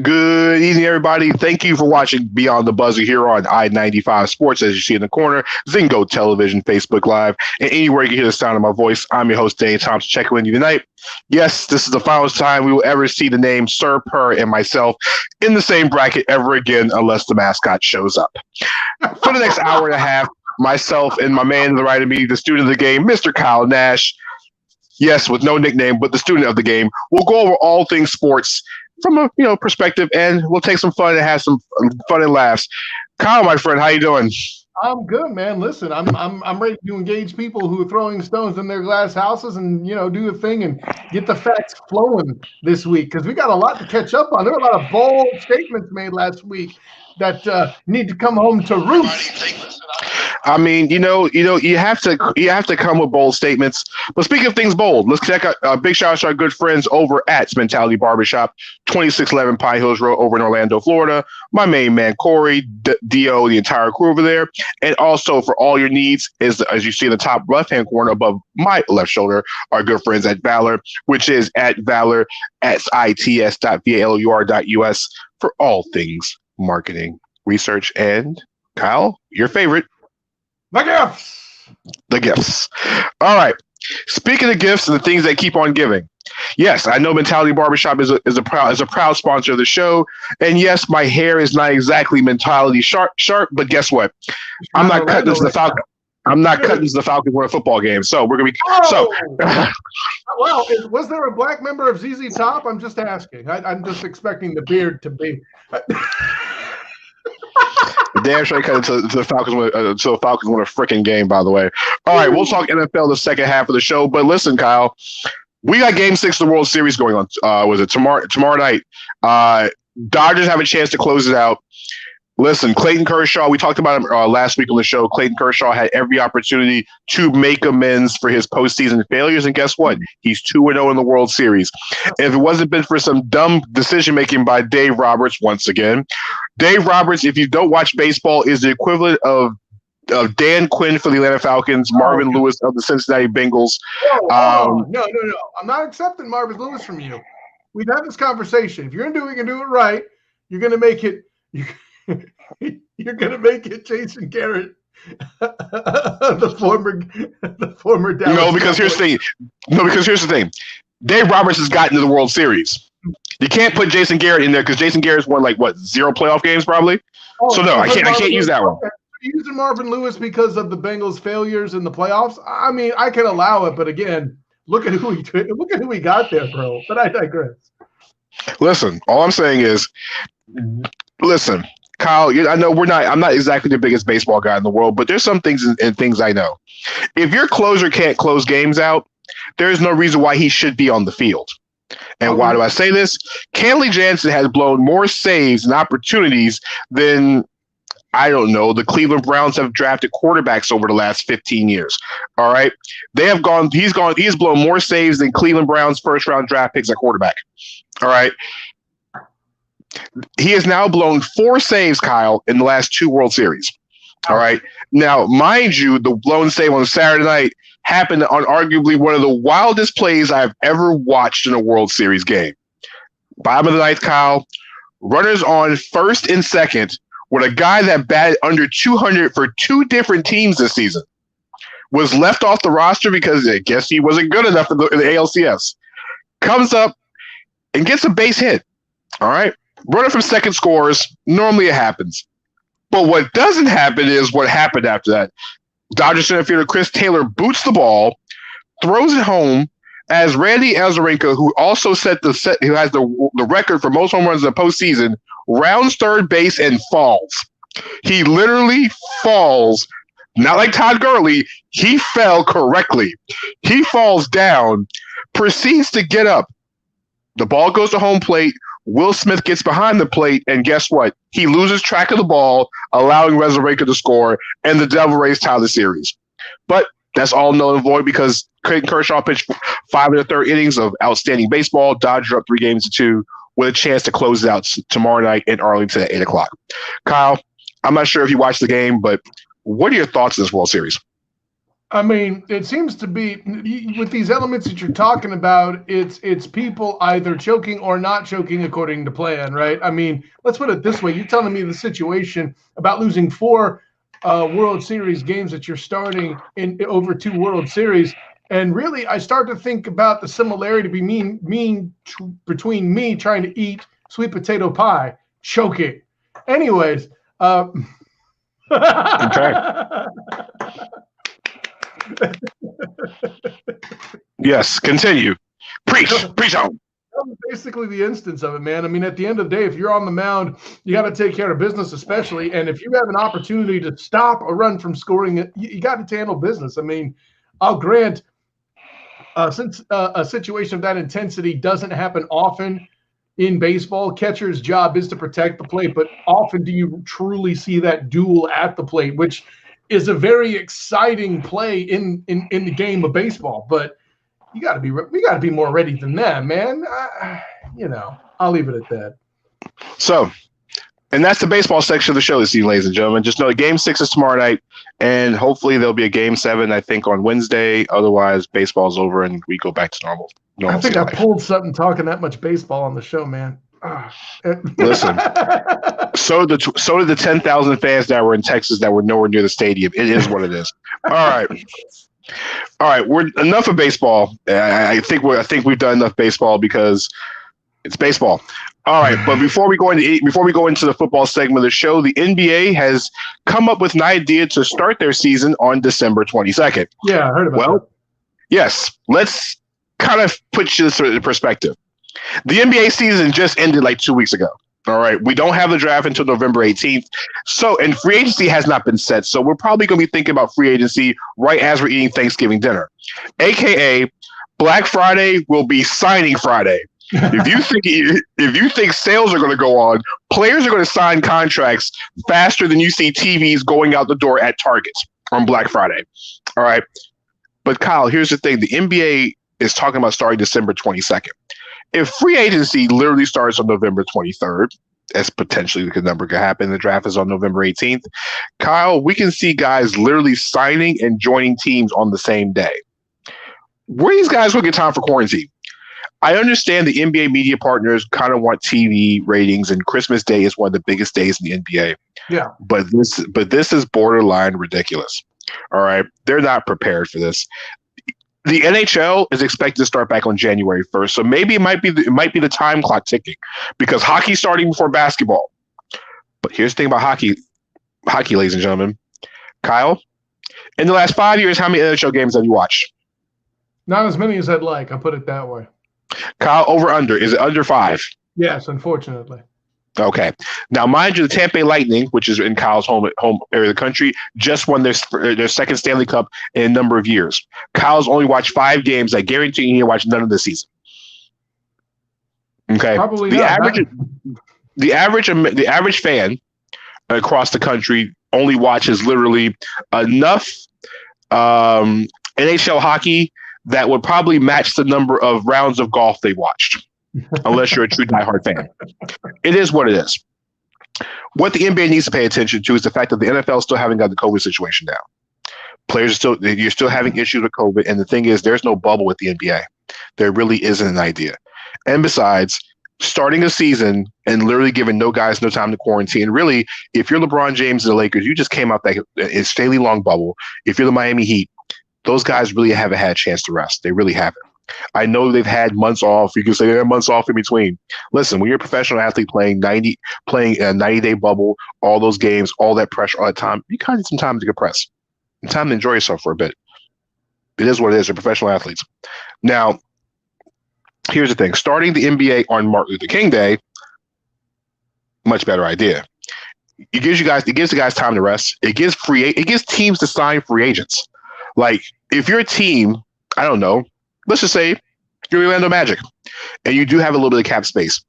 Good evening, everybody. Thank you for watching Beyond the Buzzer here on I-95 Sports, as you see in the corner, Zingo Television, Facebook Live, and anywhere you can hear the sound of my voice. I'm your host, Dave Thompson, checking with you tonight. Yes, this is the final time we will ever see the name Sir Per and myself in the same bracket ever again, unless the mascot shows up. For the next hour and a half, myself and my man to the right of me, the student of the game, Mr. Kyle Nash. Yes, with no nickname, but the student of the game. We'll go over all things sports from a perspective, and we'll take some fun and have some fun and laughs. Kyle, my friend, how you doing? I'm good, man. Listen, I'm ready to engage people who are throwing stones in their glass houses and do the thing and get the facts flowing this week because we got a lot to catch up on. There were a lot of bold statements made last week that need to come home to roost. I mean, you have to come with bold statements. But speaking of things bold, let's check out a big shout out to our good friends over at Mentality Barbershop, 2611 Pine Hills Road over in Orlando, Florida. My main man, Corey, Dio, the entire crew over there. And also for all your needs is, as you see in the top left-hand corner above my left shoulder, our good friends at Valor, which is at Valor, its.valur.us for all things marketing, research, and Kyle, your favorite, The gifts. All right. Speaking of gifts and the things that keep on giving. Yes, I know Mentality Barbershop is a proud sponsor of the show. And yes, my hair is not exactly mentality sharp, but guess what? I'm not cutting this to the Falcons. I'm not cutting this to the Falcons win a football game. So we're gonna be Well, was there a black member of ZZ Top? I'm just asking. I'm just expecting the beard to be. Damn sure cut it to the Falcons win, so the Falcons win a freaking game, by the way. All right, we'll talk NFL the second half of the show. But listen, Kyle, we got Game 6 of the World Series going on. Was it tomorrow night? Dodgers have a chance to close it out. Listen, Clayton Kershaw, we talked about him last week on the show. Clayton Kershaw had every opportunity to make amends for his postseason failures. And guess what? He's 2-0 in the World Series. If it wasn't been for some dumb decision-making by Dave Roberts, once again, Dave Roberts, if you don't watch baseball, is the equivalent of Dan Quinn for the Atlanta Falcons, Marvin Lewis of the Cincinnati Bengals. No. I'm not accepting Marvin Lewis from you. We've had this conversation. If you're going to do it, you can do it right. You're going to make it you're going to make it Jason Garrett, the former Dallas. No, because here's the thing. Dave Roberts has gotten to the World Series. You can't put Jason Garrett in there because Jason Garrett's won 0 playoff games probably. So no, I can't use that one. You're using Marvin Lewis because of the Bengals' failures in the playoffs. I mean, I can allow it, but again, look at who we got there, bro. But I digress. Listen, all I'm saying is, Kyle, I know I'm not exactly the biggest baseball guy in the world, but there's some things and things I know. If your closer can't close games out, there's no reason why he should be on the field. And why do I say this? Kenley Jansen has blown more saves and opportunities than, I don't know, the Cleveland Browns have drafted quarterbacks over the last 15 years. All right. He's blown more saves than Cleveland Browns first round draft picks at quarterback. All right. He has now blown 4 saves, Kyle, in the last 2 World Series. All right. Now, mind you, the blown save on Saturday night happened on arguably one of the wildest plays I've ever watched in a World Series game. Bottom of the ninth, Kyle, runners on first and second with a guy that batted under 200 for 2 different teams this season was left off the roster because I guess he wasn't good enough in the ALCS. Comes up and gets a base hit. All right. Runner from second scores. Normally it happens. But what doesn't happen is what happened after that. Dodgers center fielder Chris Taylor boots the ball, throws it home, as Randy Azarenka, who also who has the record for most home runs in the postseason, rounds third base and falls. He literally falls, not like Todd Gurley. He fell correctly. He falls down, proceeds to get up. The ball goes to home plate. Will Smith gets behind the plate, and guess what? He loses track of the ball, allowing Azarenka to score, and the Devil Rays tie the series. But that's all null and void because Clayton Kershaw pitched 5 1/3 innings of outstanding baseball. Dodgers up 3-2 with a chance to close it out tomorrow night in Arlington at 8 o'clock. Kyle, I'm not sure if you watched the game, but what are your thoughts on this World Series? I mean, it seems to be with these elements that you're talking about, it's people either choking or not choking according to plan, right? I mean, let's put it this way. You're telling me the situation about losing 4 World Series games that you're starting in over 2 World Series. And really, I start to think about the similarity between me trying to eat sweet potato pie, choking. Anyways. Okay. Yes, continue. Preach on. That was basically the instance of it, man. I mean, at the end of the day, if you're on the mound, you got to take care of business, especially. And if you have an opportunity to stop a run from scoring, you got to handle business. I mean, I'll grant, since a situation of that intensity doesn't happen often in baseball, catcher's job is to protect the plate. But often do you truly see that duel at the plate, which is a very exciting play in the game of baseball. But we got to be more ready than that, man. I'll leave it at that. So, and that's the baseball section of the show this evening, ladies and gentlemen. Just know Game 6 is tomorrow night, and hopefully there'll be a Game 7, I think, on Wednesday. Otherwise, baseball's over and we go back to normal. I think I pulled something talking that much baseball on the show, man. Listen, so did the 10,000 fans that were in Texas that were nowhere near the stadium. It is what it is. All right. We're enough of baseball. I think we've done enough baseball because it's baseball. All right, but before we go into the football segment of the show, the NBA has come up with an idea to start their season on December 22nd. Yeah, I heard about that. Yes, let's kind of put this in perspective. The NBA season just ended like 2 weeks ago. All right, we don't have the draft until November 18th. So, and free agency has not been set. So we're probably going to be thinking about free agency right as we're eating Thanksgiving dinner, AKA Black Friday will be signing Friday. If you think sales are going to go on, players are going to sign contracts faster than you see TVs going out the door at Target on Black Friday. All right, but Kyle, here's the thing: the NBA is talking about starting December 22nd. If free agency literally starts on November 23rd, as potentially the number could happen, the draft is on November 18th. Kyle, we can see guys literally signing and joining teams on the same day. Where these guys will get time for quarantine? I understand the NBA media partners kind of want TV ratings, and Christmas Day is one of the biggest days in the NBA. Yeah. But this is borderline ridiculous. All right. They're not prepared for this. The NHL is expected to start back on January 1st. So maybe it might be the time clock ticking because hockey's starting before basketball. But here's the thing about hockey, ladies and gentlemen. Kyle, in the last 5 years, how many NHL games have you watched? Not as many as I'd like. I'll put it that way. Kyle, over under. Is it under 5? Yes, unfortunately. Okay. Now, mind you, the Tampa Bay Lightning, which is in Kyle's home area of the country, just won their second Stanley Cup in a number of years. Kyle's only watched 5 games. I guarantee you, he watched none of the season. Okay. Probably the average fan across the country only watches literally enough NHL hockey that would probably match the number of rounds of golf they watched, unless you're a true diehard fan. It is what it is. What the NBA needs to pay attention to is the fact that the NFL still haven't got the COVID situation down. You're still having issues with COVID, and the thing is, there's no bubble with the NBA. There really isn't an idea. And besides, starting a season and literally giving no guys no time to quarantine. Really, if you're LeBron James and the Lakers, you just came out that insanely long bubble. If you're the Miami Heat, those guys really haven't had a chance to rest. They really haven't. I know they've had months off. You can say they have months off in between. Listen, when you're a professional athlete playing a 90-day bubble, all those games, all that pressure, all that time, you kind of need some time to compress and time to enjoy yourself for a bit. It is what it is. They're professional athletes. Now, here's the thing. Starting the NBA on Martin Luther King Day, much better idea. It gives the guys time to rest. It gives teams to sign free agents. Like, if you're a team, I don't know, let's just say you're Orlando Magic, and you do have a little bit of cap space.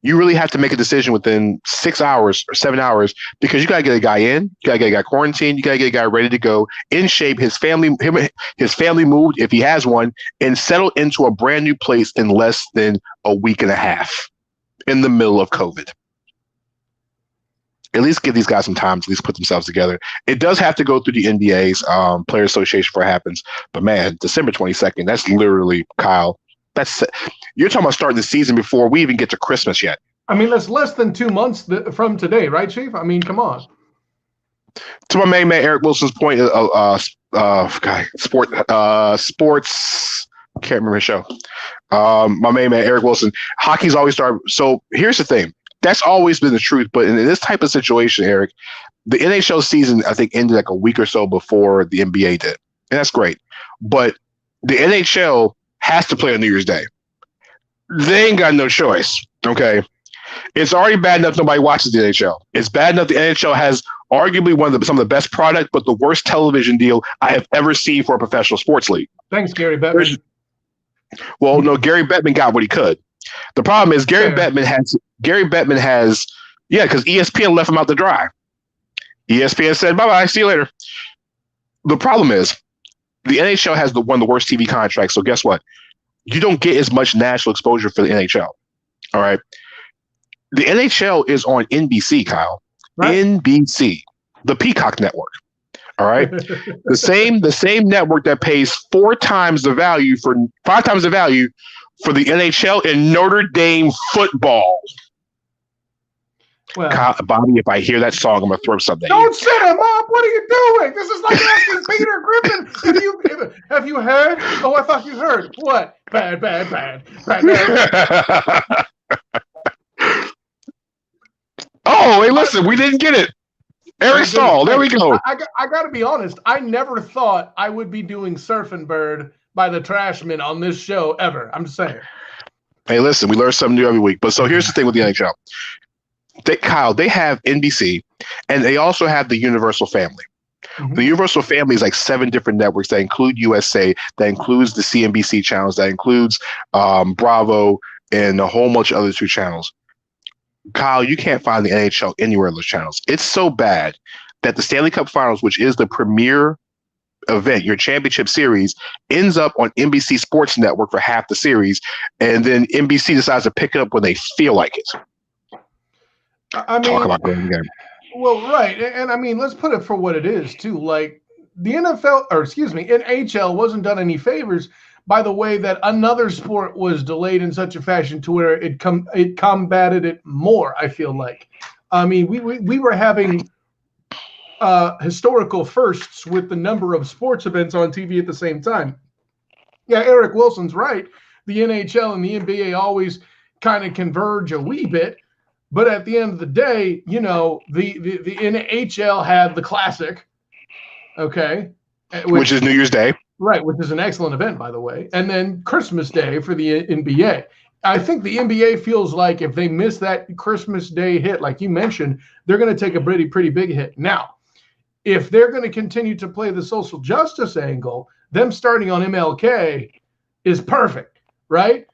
You really have to make a decision within 6 hours or 7 hours because you got to get a guy in, you got to get a guy quarantined, you got to get a guy ready to go, in shape, his family moved, if he has one, and settle into a brand new place in less than a week and a half in the middle of COVID. at least give these guys some time to at least put themselves together. It does have to go through the NBA's Player Association before it happens. But man, December 22nd, that's literally, Kyle, you're talking about starting the season before we even get to Christmas yet. I mean, that's less than 2 months from today, right, Chief? I mean, come on. To my main man Eric Wilson's point, sports. Can't remember his show. My main man Eric Wilson. Hockey's always started. So here's the thing. That's always been the truth. But in this type of situation, Eric, the NHL season I think ended like a week or so before the NBA did, and that's great. But the NHL has to play on New Year's Day. They ain't got no choice. Okay. It's already bad enough nobody watches the NHL. It's bad enough the NHL has arguably some of the best product, but the worst television deal I have ever seen for a professional sports league. Thanks, Gary Bettman. Well, no, Gary Bettman got what he could. The problem is Gary Bettman has, because ESPN left him out to dry. ESPN said, bye-bye, see you later. The problem is the NHL has one of the worst TV contracts, so guess what? You don't get as much national exposure for the NHL. All right? The NHL is on NBC, Kyle. Right. NBC, the Peacock network. All right. the same network that pays 5 times the value for the NHL and Notre Dame football. Well, Kyle, Bobby, if I hear that song, I'm gonna throw something. Don't set him up. What are you doing? This is like asking Peter Griffin. Have you heard? Oh, I thought you heard. What? Bad. Oh, hey, listen, we didn't get it. Eric Stahl, there we go. I got to be honest. I never thought I would be doing Surfing Bird by the Trashmen on this show ever. I'm just saying. Hey, listen, we learn something new every week. But so here's the thing with the NHL. They have NBC, and they also have the Universal family. Mm-hmm. The Universal family is like 7 different networks that include USA, that includes the CNBC channels, that includes Bravo, and a whole bunch of other 2 channels. Kyle, you can't find the NHL anywhere on those channels. It's so bad that the Stanley Cup Finals, which is the premier event, your championship series, ends up on NBC Sports Network for half the series, and then NBC decides to pick it up when they feel like it. I mean, talk about going again. Well, right, and I mean, let's put it for what it is too. Like the NHL wasn't done any favors by the way that another sport was delayed in such a fashion to where it combated it more, I feel like. I mean, we were having historical firsts with the number of sports events on TV at the same time. Yeah, Eric Wilson's right. The NHL and the NBA always kind of converge a wee bit. But at the end of the day, the NHL had the Classic, okay? Which is New Year's Day. Right, which is an excellent event, by the way. And then Christmas Day for the NBA. I think the NBA feels like if they miss that Christmas Day hit, like you mentioned, they're going to take a pretty big hit. Now, if they're going to continue to play the social justice angle, them starting on MLK is perfect, right?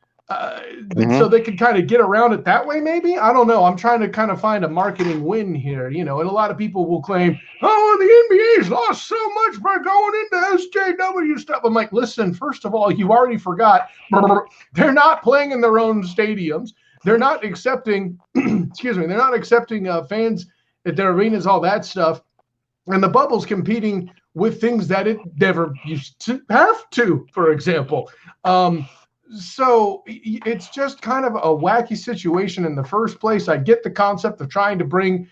So they can kind of get around it that way, maybe? I don't know. I'm trying to kind of find a marketing win here, and a lot of people will claim, oh, the NBA's lost so much by going into SJW stuff. I'm like, listen, first of all, you already forgot. They're not playing in their own stadiums. They're not accepting, they're not accepting fans at their arenas, all that stuff. And the bubble's competing with things that it never used to have to, for example. So it's just kind of a wacky situation in the first place. I get the concept of trying to bring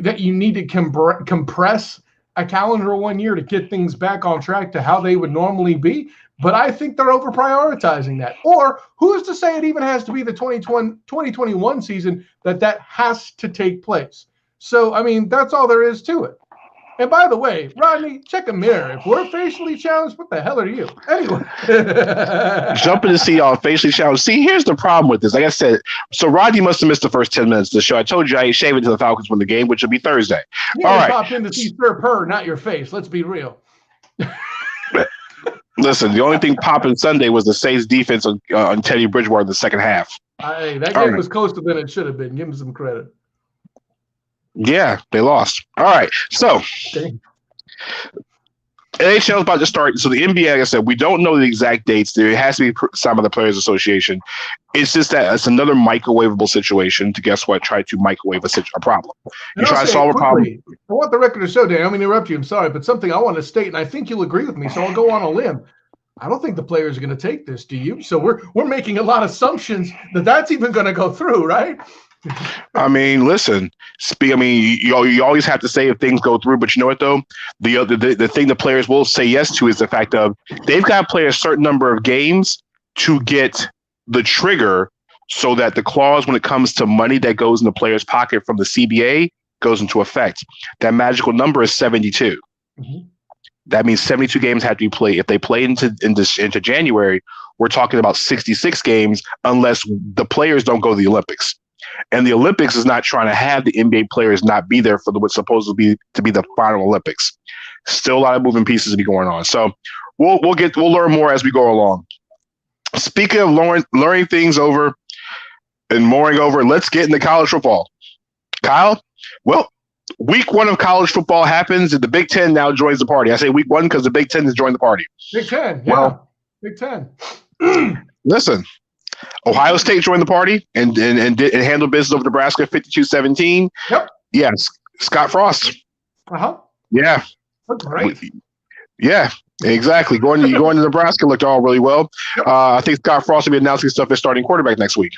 that you need to compress a calendar 1 year to get things back on track to how they would normally be. But I think they're over prioritizing that. Or who's to say it even has to be the 2021 season that has to take place? So, I mean, that's all there is to it. And by the way, Rodney, check a mirror. If we're facially challenged, what the hell are you? Anyway. Jumping to see y'all facially challenged. See, here's the problem with this. Like I said, so Rodney must have missed the first 10 minutes of the show. I told you I ain't shaving to the Falcons win the game, which will be Thursday. You all right. Popped in to see Sir Purr, not your face. Let's be real. Listen, the only thing popping Sunday was the Saints defense on Teddy Bridgewater in the second half. That game was closer than it should have been. Give him some credit. Yeah, they lost. All right. So NHL is about to start. So the NBA, like I said, we don't know the exact dates. There has to be some of the Players Association. It's just that it's another microwavable situation to, guess what, try to microwave a problem. You try to solve a problem. I want the record to show, Dan, I'm going to interrupt you. I'm sorry, but something I want to state, and I think you'll agree with me, so I'll go on a limb. I don't think the players are going to take this, do you? So we're making a lot of assumptions that that's even going to go through, right? I mean, listen. You always have to say if things go through, but you know what though? The thing the players will say yes to is the fact of they've got to play a certain number of games to get the trigger, so that the clause when it comes to money that goes in the player's pocket from the CBA goes into effect. That magical number is 72. Mm-hmm. That means 72 games have to be played. If they play into January, we're talking about 66 games, unless the players don't go to the Olympics. And the Olympics is not trying to have the NBA players not be there for what's supposed to be the final Olympics. Still a lot of moving pieces to be going on. So we'll learn more as we go along. Speaking of learning things over and mooring over, let's get into college football. Kyle, well, week 1 of college football happens, and the Big Ten now joins the party. I say week 1 because the Big Ten has joined the party. Big Ten, yeah. Well, Big Ten. Listen. Ohio State joined the party and handled business over Nebraska 52-17. Yep. Yes. Scott Frost. Uh-huh. Yeah. That's great. Yeah, exactly. Going to Nebraska looked all really well. Yep. I think Scott Frost will be announcing stuff as starting quarterback next week.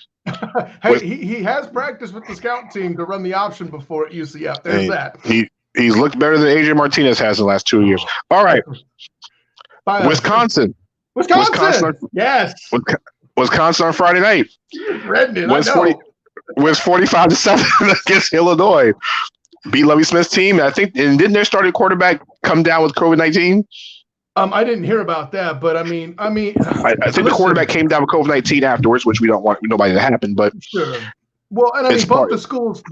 Hey, he has practiced with the scout team to run the option before at UCF. There's that. He's looked better than AJ Martinez has in the last 2 years. All right. Wisconsin. Yes. Wisconsin on Friday night. Was 45-7 against Illinois. Beat Lovie Smith's team. I think, and didn't their starting quarterback come down with COVID-19? I didn't hear about that, but I think the quarterback came down with COVID-19 afterwards, which we don't want nobody to happen. But sure. Well, and I mean both the schools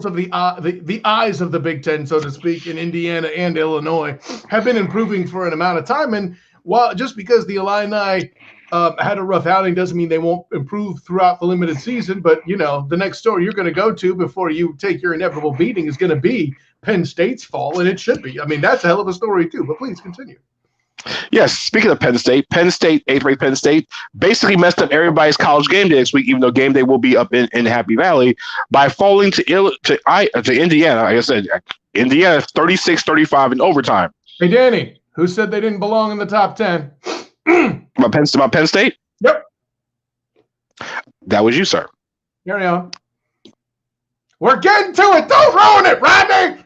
of the eyes of the Big Ten, so to speak, in Indiana and Illinois, have been improving for an amount of time. And while just because the Illini had a rough outing doesn't mean they won't improve throughout the limited season. But, the next story you're going to go to before you take your inevitable beating is going to be Penn State's fall, and it should be. I mean, that's a hell of a story, too. But please continue. Yes, speaking of Penn State, 8th-ranked Penn State, basically messed up everybody's college game day this week, even though game day will be up in Happy Valley, by falling to Indiana. Like I said, Indiana 36-35 in overtime. Hey, Danny, who said they didn't belong in the top 10? About Penn State? Yep. That was you, sir. Carry on. We're getting to it. Don't ruin it, Rodney.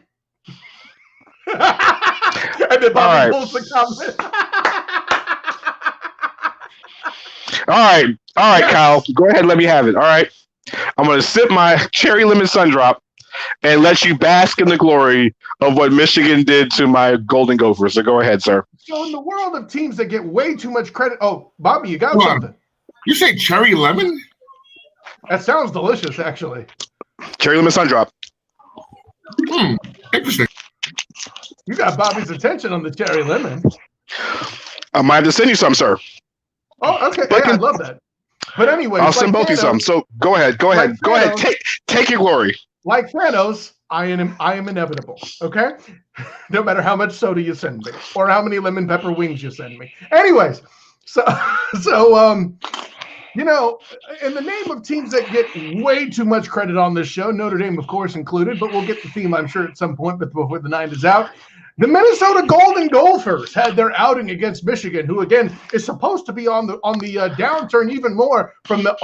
And then Bobby pulls the comment. All right, Kyle. Go ahead and let me have it. All right. I'm going to sip my cherry lemon sun drop and let you bask in the glory of what Michigan did to my Golden Gophers. So go ahead, sir. So in the world of teams that get way too much credit. Oh, Bobby, you got something. You say cherry lemon? That sounds delicious, actually. Cherry lemon sun drop. Interesting. You got Bobby's attention on the cherry lemon. I might have to send you some, sir. Oh, okay. Yeah, I love that. But anyway, I'll send both of you some. So go ahead. Go ahead. Take your glory. Like Thanos, I am inevitable. Okay, no matter how much soda you send me or how many lemon pepper wings you send me. Anyways, so in the name of teams that get way too much credit on this show, Notre Dame, of course, included, but we'll get the theme, I'm sure, at some point, but before the 9 is out. The Minnesota Golden Gophers had their outing against Michigan, who again is supposed to be on the downturn even more from the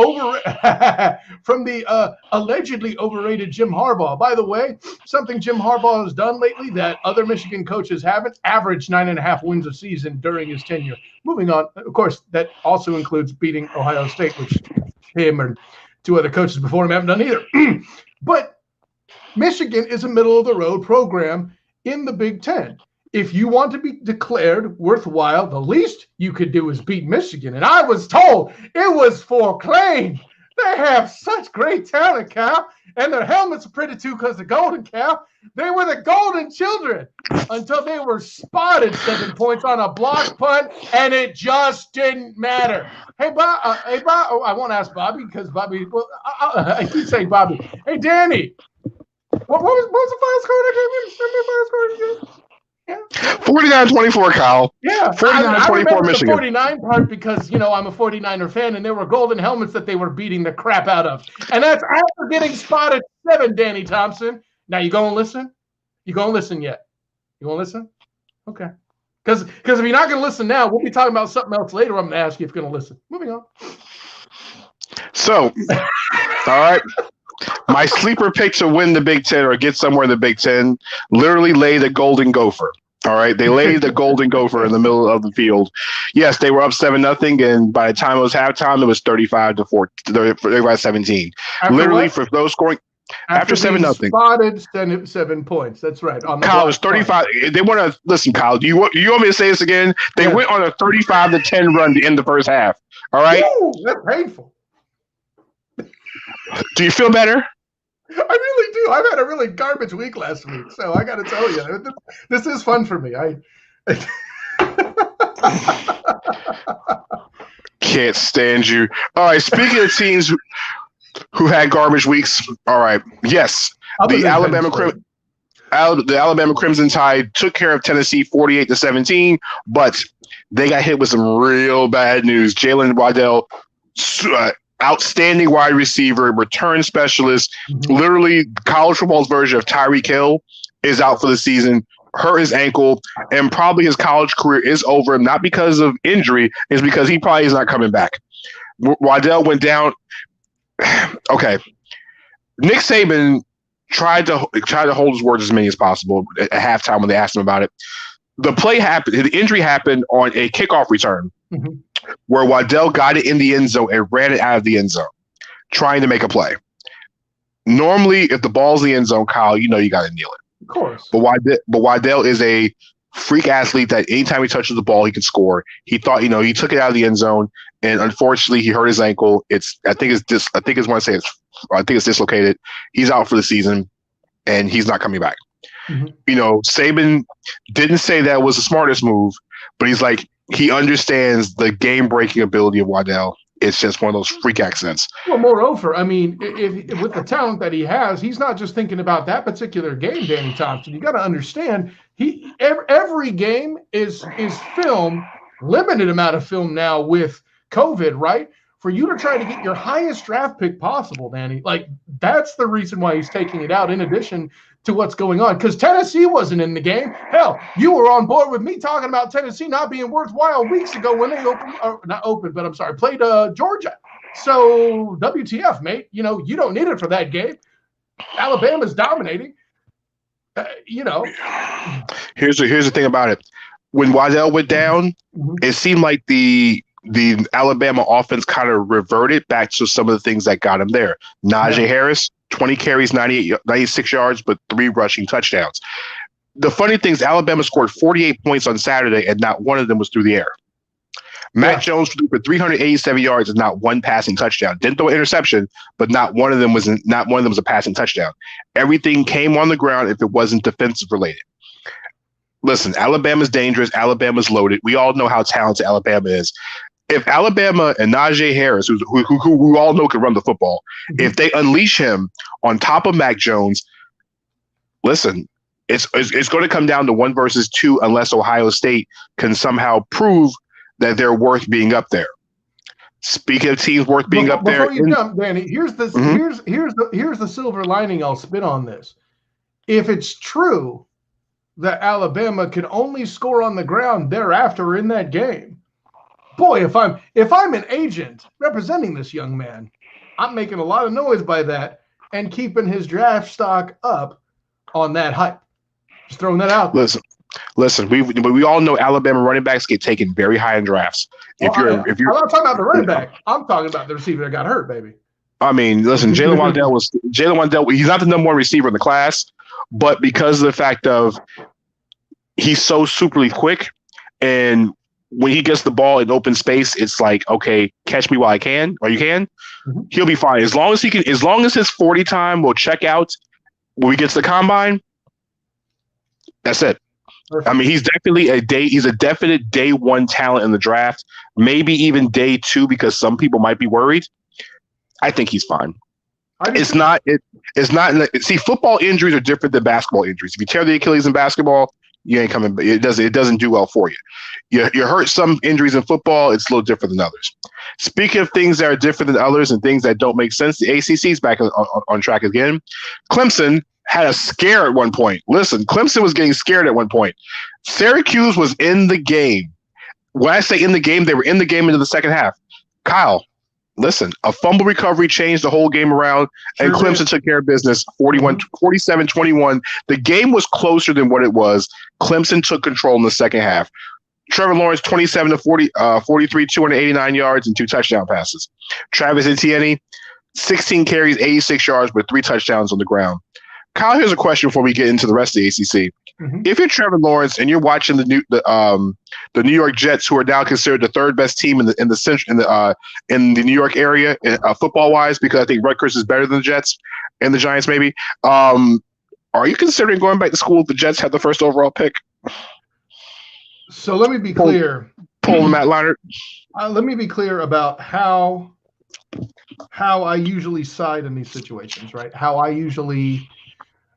allegedly overrated Jim Harbaugh. By the way, something Jim Harbaugh has done lately that other Michigan coaches haven't: averaged 9.5 wins a season during his tenure. Moving on, of course, that also includes beating Ohio State, which him and 2 other coaches before him haven't done either. But Michigan is a middle-of-the-road program in the Big Ten. If you want to be declared worthwhile, the least you could do is beat Michigan. And I was told it was proclaimed. They have such great talent, Cal. And their helmets are pretty too because the golden, Cal. They were the golden children until they were spotted 7 points on a block punt, and it just didn't matter. Hey, Bob. Oh, I won't ask Bobby because Bobby. Well, I keep saying Bobby. Hey, Danny. What was the final score that came in? Yeah. 49-24, Kyle. Yeah. 49-24 remember Michigan. the 49 part because, I'm a 49er fan, and there were golden helmets that they were beating the crap out of. And that's after getting spotted 7, Danny Thompson. Now, you going to listen? You going to listen yet? You want to listen? Okay. Because if you're not going to listen now, we'll be talking about something else later. I'm going to ask you if you're going to listen. Moving on. So, all right. My sleeper pick to win the Big Ten or get somewhere in the Big Ten literally laid a golden gopher. All right. They laid the golden gopher in the middle of the field. Yes, they were up 7-0. And by the time it was halftime, it was 35-17. Literally, for those scoring. After 7-0, spotted 7 points. That's right. On the Kyle, was 35. They want to listen, Kyle. Do you want me to say this again? They went on a 35-10 run to end the first half. All right. Ooh, that's painful. Do you feel better? I really do. I've had a really garbage week last week, so I got to tell you, this is fun for me. Can't stand you. All right. Speaking of teams who had garbage weeks. All right. Yes. The Alabama Crimson Tide took care of Tennessee 48-17, but they got hit with some real bad news. Jalen Waddell, outstanding wide receiver, return specialist, literally college football's version of Tyreek Hill, is out for the season, hurt his ankle, and probably his college career is over, not because of injury, it's because he probably is not coming back. Waddell went down. Okay, Nick Saban tried to hold his words as many as possible at halftime when they asked him about it. The play happened. The injury happened on a kickoff return where Waddell got it in the end zone and ran it out of the end zone, trying to make a play. Normally, if the ball's in the end zone, Kyle, you got to kneel it. Of course. But Waddell is a freak athlete that anytime he touches the ball, he can score. He thought, he took it out of the end zone. And unfortunately, he hurt his ankle. I think it's dislocated. He's out for the season, and he's not coming back. Saban didn't say that was the smartest move, but he's like, he understands the game-breaking ability of Waddell. It's just one of those freak accidents. Well, moreover, if with the talent that he has, he's not just thinking about that particular game, Danny Thompson. You got to understand, every game is film, limited amount of film now with COVID, right? For you to try to get your highest draft pick possible, Danny, that's the reason why he's taking it out, in addition to what's going on. Because Tennessee wasn't in the game. Hell, you were on board with me talking about Tennessee not being worthwhile weeks ago when they played Georgia. So WTF, mate? You don't need it for that game. Alabama's dominating. Here's the thing about it. When Waddell went down, it seemed like the Alabama offense kind of reverted back to some of the things that got him there. Najee Harris, 20 carries, 96 yards, but 3 rushing touchdowns. The funny thing is Alabama scored 48 points on Saturday, and not one of them was through the air. Matt Jones threw for 387 yards and not one passing touchdown. Didn't throw an interception, but not one of them was a passing touchdown. Everything came on the ground if it wasn't defensive related. Listen, Alabama's dangerous. Alabama's loaded. We all know how talented Alabama is. If Alabama and Najee Harris, who we all know can run the football, if they unleash him on top of Mac Jones, listen, it's going to come down to 1 versus 2 unless Ohio State can somehow prove that they're worth being up there. Speaking of teams worth being up there, before you jump, Danny, here's the silver lining I'll spit on this. If it's true that Alabama can only score on the ground thereafter in that game, boy, if I'm an agent representing this young man, I'm making a lot of noise by that and keeping his draft stock up on that hype. Just throwing that out. Listen. We all know Alabama running backs get taken very high in drafts. I'm not talking about the running back. I'm talking about the receiver that got hurt, baby. Listen, Jalen Waddell. He's not the number 1 receiver in the class, but because of the fact of he's so superly quick, and when he gets the ball in open space, it's like, okay, catch me while I can, or you can. He'll be fine as long as his 40 time will check out when we get to the combine. That's it. Perfect. He's a definite day 1 talent in the draft, maybe even day 2 because some people might be worried. I think he's fine. See, football injuries are different than basketball injuries. If you tear the Achilles in basketball, you ain't coming. It doesn't do well for you. You hurt some injuries in football. It's a little different than others. Speaking of things that are different than others and things that don't make sense, the ACC is back on track again. Clemson had a scare at one point. Listen, Clemson was getting scared at one point. Syracuse was in the game. When I say in the game, they were in the game into the second half. Kyle, listen, a fumble recovery changed the whole game around, and Clemson took care of business 47-21. The game was closer than what it was. Clemson took control in the second half. Trevor Lawrence, 27-43, 289 yards and 2 touchdown passes. Travis Etienne, 16 carries, 86 yards with 3 touchdowns on the ground. Kyle, here's a question before we get into the rest of the ACC. Mm-hmm. If you're Trevor Lawrence and you're watching the New York Jets, who are now considered the third best team in the New York area, football wise, because I think Rutgers is better than the Jets and the Giants, maybe. Are you considering going back to school if the Jets have the first overall pick? So let me be clear. Pull Matt Leinart. Let me be clear about how I usually side in these situations, right? How I usually,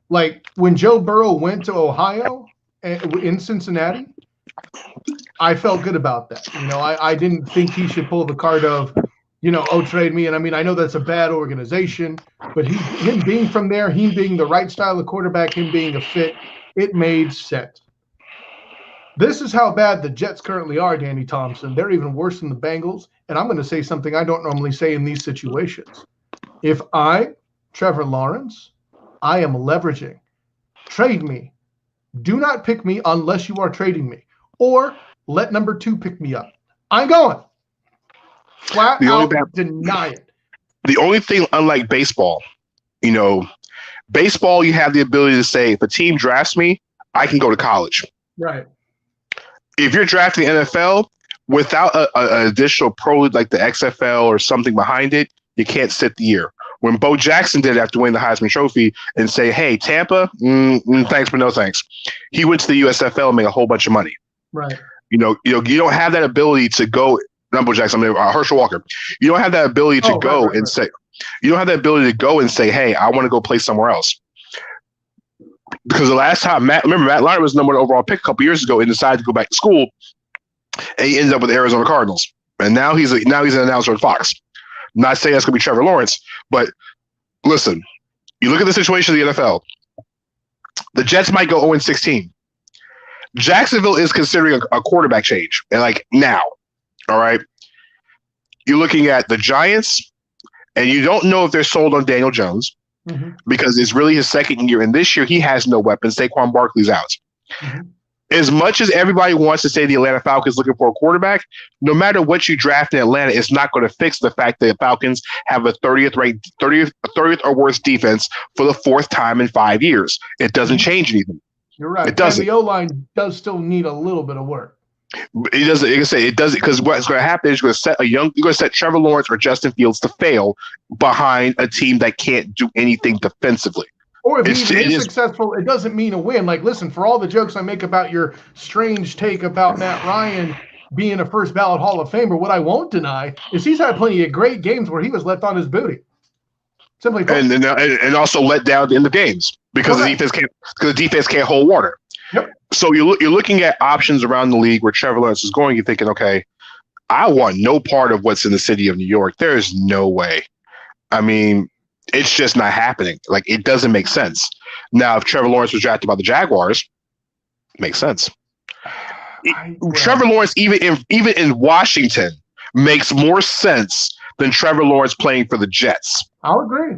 like when Joe Burrow went to Ohio in Cincinnati, I felt good about that. I didn't think he should pull the card of, trade me. And I mean, I know that's a bad organization, but him being from there, him being the right style of quarterback, him being a fit, it made sense. This is how bad the Jets currently are, Danny Thompson. They're even worse than the Bengals. And I'm going to say something I don't normally say in these situations. If I, Trevor Lawrence, I am leveraging. Trade me. Do not pick me unless you are trading me. Or let number 2 pick me up. I'm going. Flat out deny it. The only thing, unlike baseball, baseball, you have the ability to say, if a team drafts me, I can go to college. Right. If you're drafting NFL without an additional pro like the XFL or something behind it, you can't sit the year. When Bo Jackson did after winning the Heisman Trophy and say, hey, Tampa, thanks, but no thanks. He went to the USFL and made a whole bunch of money. Right. You don't have that ability to go. Not Bo Jackson, Herschel Walker. You don't have that ability to go and say, you don't have that ability to go and say, hey, I want to go play somewhere else. Because the last time Matt Leinart was the number 1 overall pick a couple years ago and decided to go back to school, and he ended up with the Arizona Cardinals. And now he's an announcer at Fox. I'm not saying that's going to be Trevor Lawrence, but listen, you look at the situation of the NFL. The Jets might go 0-16. Jacksonville is considering a quarterback change, and like now, all right. You're looking at the Giants, and you don't know if they're sold on Daniel Jones. Mm-hmm. Because it's really his second year, and this year he has no weapons. Saquon Barkley's out. Mm-hmm. As much as everybody wants to say the Atlanta Falcons looking for a quarterback, no matter what you draft in Atlanta, it's not going to fix the fact that the Falcons have a 30th or worse defense for the 4th time in 5 years. It doesn't change anything. You're right. It doesn't. And the O-line does still need a little bit of work. It doesn't. Like I say, it doesn't, because what's going to happen is you're going to set Trevor Lawrence or Justin Fields to fail behind a team that can't do anything defensively. Or if he's successful, it doesn't mean a win. Like, listen, for all the jokes I make about your strange take about Matt Ryan being a first ballot Hall of Famer, what I won't deny is he's had plenty of great games where he was left on his booty. Simply put. And also let down in the games because the defense can't hold water. Yep. So you're looking at options around the league where Trevor Lawrence is going. You're thinking, okay, I want no part of what's in the city of New York. There is no way. I mean, it's just not happening. Like, it doesn't make sense. Now, if Trevor Lawrence was drafted by the Jaguars, it makes sense. Trevor Lawrence, even in Washington, makes more sense than Trevor Lawrence playing for the Jets. I'll agree.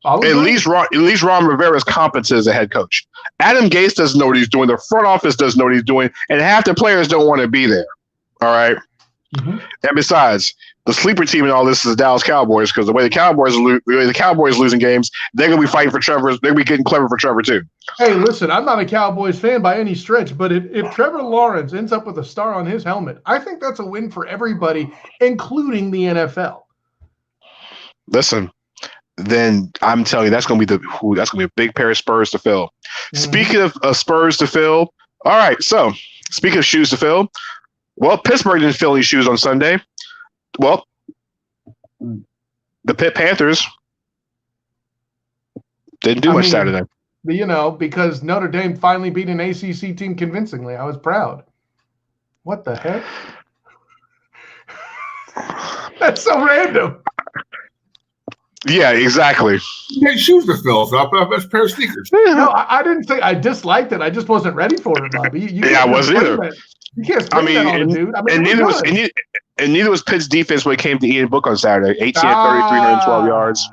At least Ron Rivera is competent as a head coach. Adam Gase doesn't know what he's doing. The front office doesn't know what he's doing, and half the players don't want to be there. All right. Mm-hmm. And besides, the sleeper team in all this is the Dallas Cowboys, because the way the Cowboys losing games, they're gonna be fighting for Trevor. They're gonna be getting clever for Trevor too. Hey, listen, I'm not a Cowboys fan by any stretch, but if Trevor Lawrence ends up with a star on his helmet, I think that's a win for everybody, including the NFL. Listen. Then I'm telling you, that's gonna be a big pair of Spurs to fill. Mm-hmm. Speaking of Spurs to fill, all right. So speaking of shoes to fill, well, Pittsburgh didn't fill any shoes on Sunday. Well, the Pitt Panthers didn't do much Saturday. because Notre Dame finally beat an ACC team convincingly. I was proud. What the heck? That's so random. Yeah, exactly. You had shoes to fill, so I put a pair of sneakers. No, I didn't say I disliked it. I just wasn't ready for it, Bobby. Yeah, I wasn't either. You can't spring that on a dude. And neither was Pitt's defense when it came to Ian Book on Saturday. 18 at 30, 312 yards,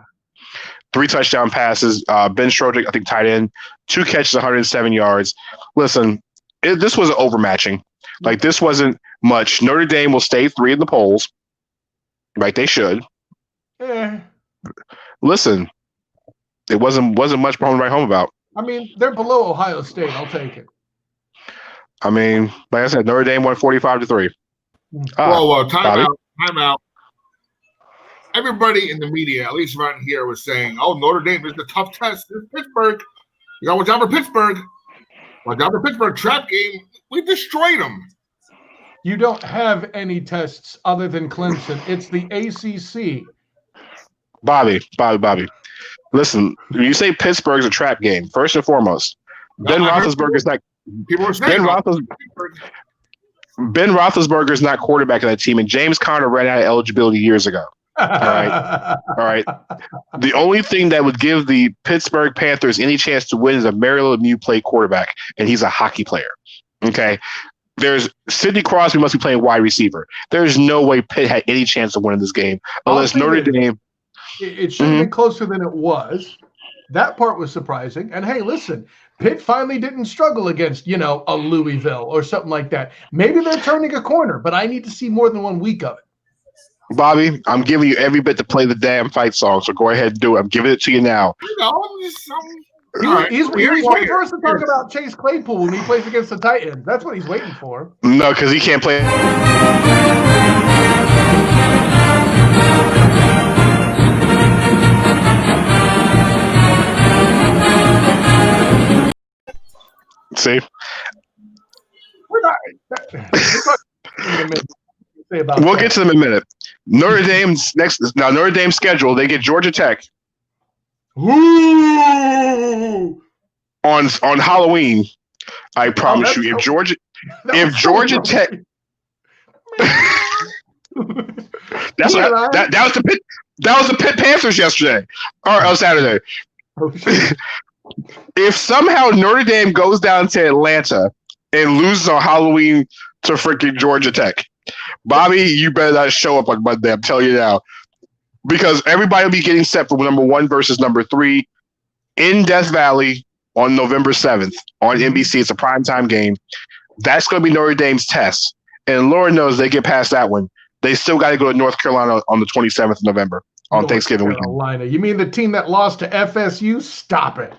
3 touchdown passes. Ben Schroeder, I think, tight end, 2 catches, 107 yards. Listen, this was overmatching. Like, this wasn't much. Notre Dame will stay 3 in the polls. Right, they should. Listen, it wasn't much to write home about. I mean, they're below Ohio State. I'll take it. I mean, like I said, Notre Dame won 45-3. Time out. Everybody in the media, at least around here, was saying, "Oh, Notre Dame is the tough test. It's Pittsburgh. You know, watch out for Pittsburgh. Watch out for Pittsburgh. Trap game. We destroyed them." You don't have any tests other than Clemson. It's the ACC. Bobby. Listen, when you say Pittsburgh's a trap game, first and foremost, Ben Roethlisberger's not. People were saying Ben Roethlisberger's not quarterback of that team, and James Conner ran out of eligibility years ago. All right. The only thing that would give the Pittsburgh Panthers any chance to win is a Mario Lemieux play quarterback, and he's a hockey player. Okay. There's Sidney Crosby must be playing wide receiver. There's no way Pitt had any chance of winning this game unless Notre Dame. It should have been closer than it was. That part was surprising. And hey, listen, Pitt finally didn't struggle against, a Louisville or something like that. Maybe they're turning a corner, but I need to see more than 1 week of it. Bobby, I'm giving you every bit to play the damn fight song, so go ahead and do it. I'm giving it to you now. He's waiting for us to talk about Chase Claypool when he plays against the Titans. That's what he's waiting for. No, because he can't play. See? We're not. We'll get to them in a minute. Notre Dame's schedule, they get Georgia Tech. Ooh! On Halloween. I promise you, if Georgia Tech that was the Pitt Panthers yesterday or Saturday. Oh, shit. If somehow Notre Dame goes down to Atlanta and loses on Halloween to freaking Georgia Tech, Bobby, you better not show up on Monday. I'm telling you now, because everybody will be getting set for number 1 versus number 3 in Death Valley on November 7th on NBC. It's a primetime game. That's going to be Notre Dame's test. And Lord knows they get past that one. They still got to go to North Carolina on the 27th of November on Thanksgiving weekend. You mean the team that lost to FSU? Stop it.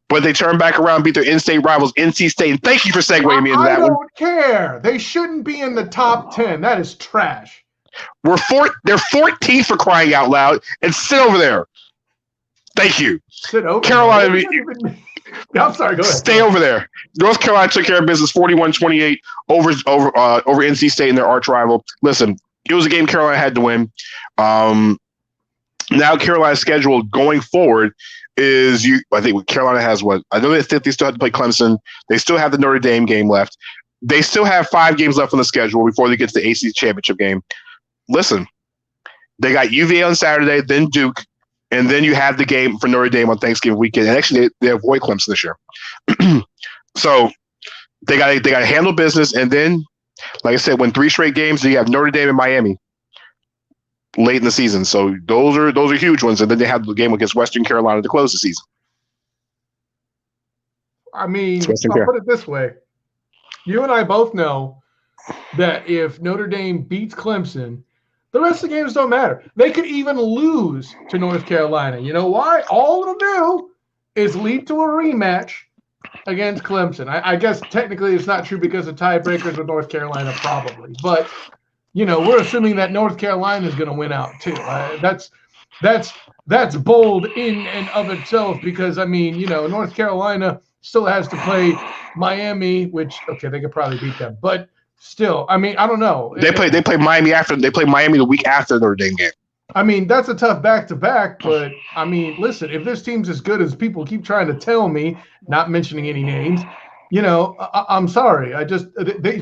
But they turned back around, beat their in-state rivals, NC State. And thank you for segueing me into that one. I don't care. They shouldn't be in the top 10. That is trash. They're 14th for crying out loud. And sit over there. Thank you. Sit over Carolina. I'm sorry. Go ahead. Stay over there. North Carolina took care of business 41-28 over NC State and their arch rival. Listen, it was a game Carolina had to win. Now Carolina's schedule going forward is I think Carolina has what? I know they still have to play Clemson. They still have the Notre Dame game left. They still have 5 games left on the schedule before they get to the ACC championship game. Listen, they got UVA on Saturday, then Duke, and then you have the game for Notre Dame on Thanksgiving weekend. And actually, they avoid Clemson this year. So they got to handle business. And then, like I said, win 3 straight games. You have Notre Dame and Miami late in the season. So those are huge ones. And then they have the game against Western Carolina to close the season. I mean, I'll put it this way. You and I both know that if Notre Dame beats Clemson, the rest of the games don't matter. They could even lose to North Carolina. You know why? All it'll do is lead to a rematch against Clemson. I guess technically it's not true because of tiebreakers with North Carolina probably. But, we're assuming that North Carolina is going to win out too. That's bold in and of itself because, North Carolina still has to play Miami, which, okay, they could probably beat them. But still, I don't know. They play Miami the week after the Notre Dame game. I mean, that's a tough back-to-back, but, I mean, listen, if this team's as good as people keep trying to tell me, not mentioning any names, I'm sorry.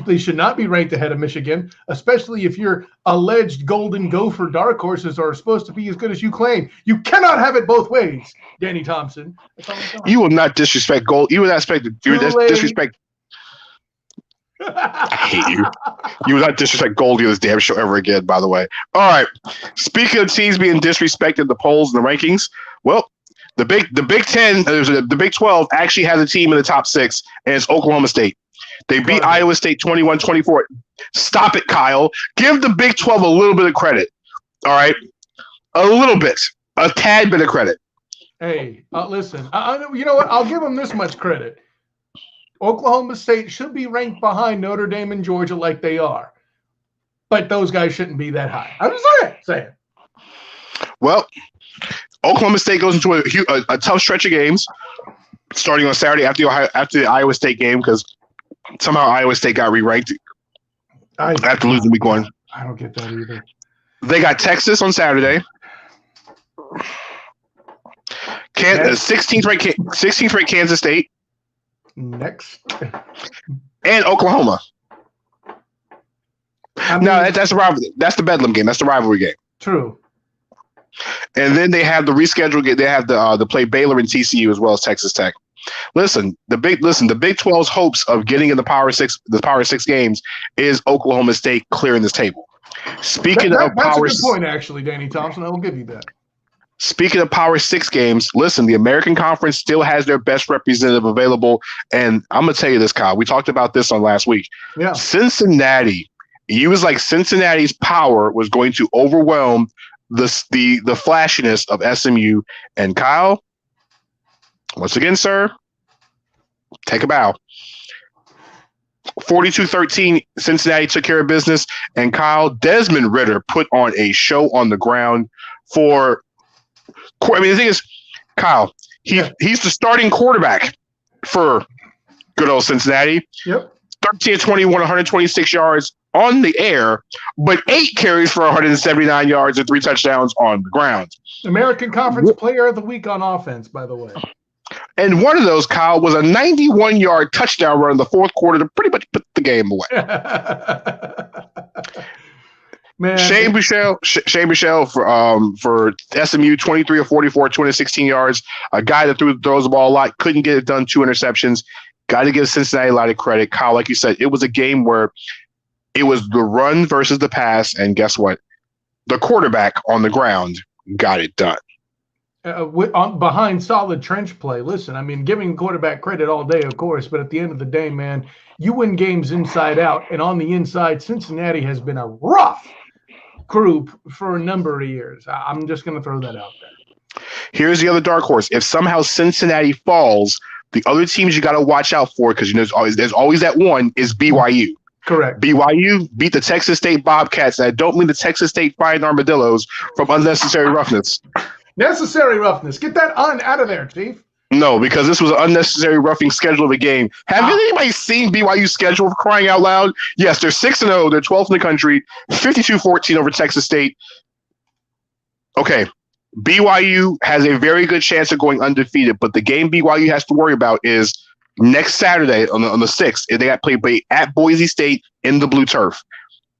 They should not be ranked ahead of Michigan, especially if your alleged Golden Gopher dark horses are supposed to be as good as you claim. You cannot have it both ways, Danny Thompson. You will not disrespect Gold. You will not disrespect. I hate you. You will not disrespect Goldie on this damn show ever again, by the way. All right. Speaking of teams being disrespected in the polls and the rankings, well, the Big Ten, the Big 12 actually has a team in the top 6, and it's Oklahoma State. They beat Iowa State 21-24. Stop it, Kyle. Give the Big 12 a little bit of credit. All right? A little bit. A tad bit of credit. Hey, listen. You know what? I'll give them this much credit. Oklahoma State should be ranked behind Notre Dame and Georgia like they are. But those guys shouldn't be that high. I'm just saying. Well, Oklahoma State goes into a tough stretch of games starting on Saturday after the Iowa State game because somehow Iowa State got re-ranked after losing week 1. I don't get that either. They got Texas on Saturday. 16th ranked Kansas State. Next. And Oklahoma. That's the Bedlam game. That's the rivalry game. True. And then they have the rescheduled game. They have the play Baylor and TCU as well as Texas Tech. Listen, the Big 12's hopes of getting in the Power Six games is Oklahoma State clearing this table. That's a good point, actually, Danny Thompson. I will give you that. Speaking of Power 6 games, listen, the American Conference still has their best representative available. And I'm going to tell you this, Kyle. We talked about this on last week. Yeah. Cincinnati, it was like Cincinnati's power was going to overwhelm the flashiness of SMU. And Kyle, once again, sir, take a bow. 42-13, Cincinnati took care of business. And Kyle, Desmond Ridder put on a show on the ground for – I mean, the thing is, Kyle, he's the starting quarterback for good old Cincinnati. Yep. 13-21, 126 yards on the air, but 8 carries for 179 yards and 3 touchdowns on the ground. American Conference Player of the Week on offense, by the way. And one of those, Kyle, was a 91-yard touchdown run in the fourth quarter to pretty much put the game away. Man, Shane Buechele for SMU, 23 of 44, 216 yards. A guy that throws the ball a lot, couldn't get it done, 2 interceptions. Got to give Cincinnati a lot of credit. Kyle, like you said, it was a game where it was the run versus the pass, and guess what? The quarterback on the ground got it done. Behind solid trench play. Listen, I mean, giving quarterback credit all day, of course, but at the end of the day, man, you win games inside out, and on the inside, Cincinnati has been a rough group for a number of years. I'm just going to throw that out there. Here's the other dark horse. If somehow Cincinnati falls, the other teams you got to watch out for, because there's always that one, is BYU. Correct. BYU beat the Texas State Bobcats, and I don't mean the Texas State Flying Armadillos from unnecessary roughness. Necessary roughness. Get that out of there, Chief. No, because this was an unnecessary roughing schedule of a game. Have anybody seen BYU's schedule, for crying out loud? Yes, they're 6-0. They're 12th in the country. 52-14 over Texas State. Okay, BYU has a very good chance of going undefeated, but the game BYU has to worry about is next Saturday on the 6th. They got played at Boise State in the blue turf.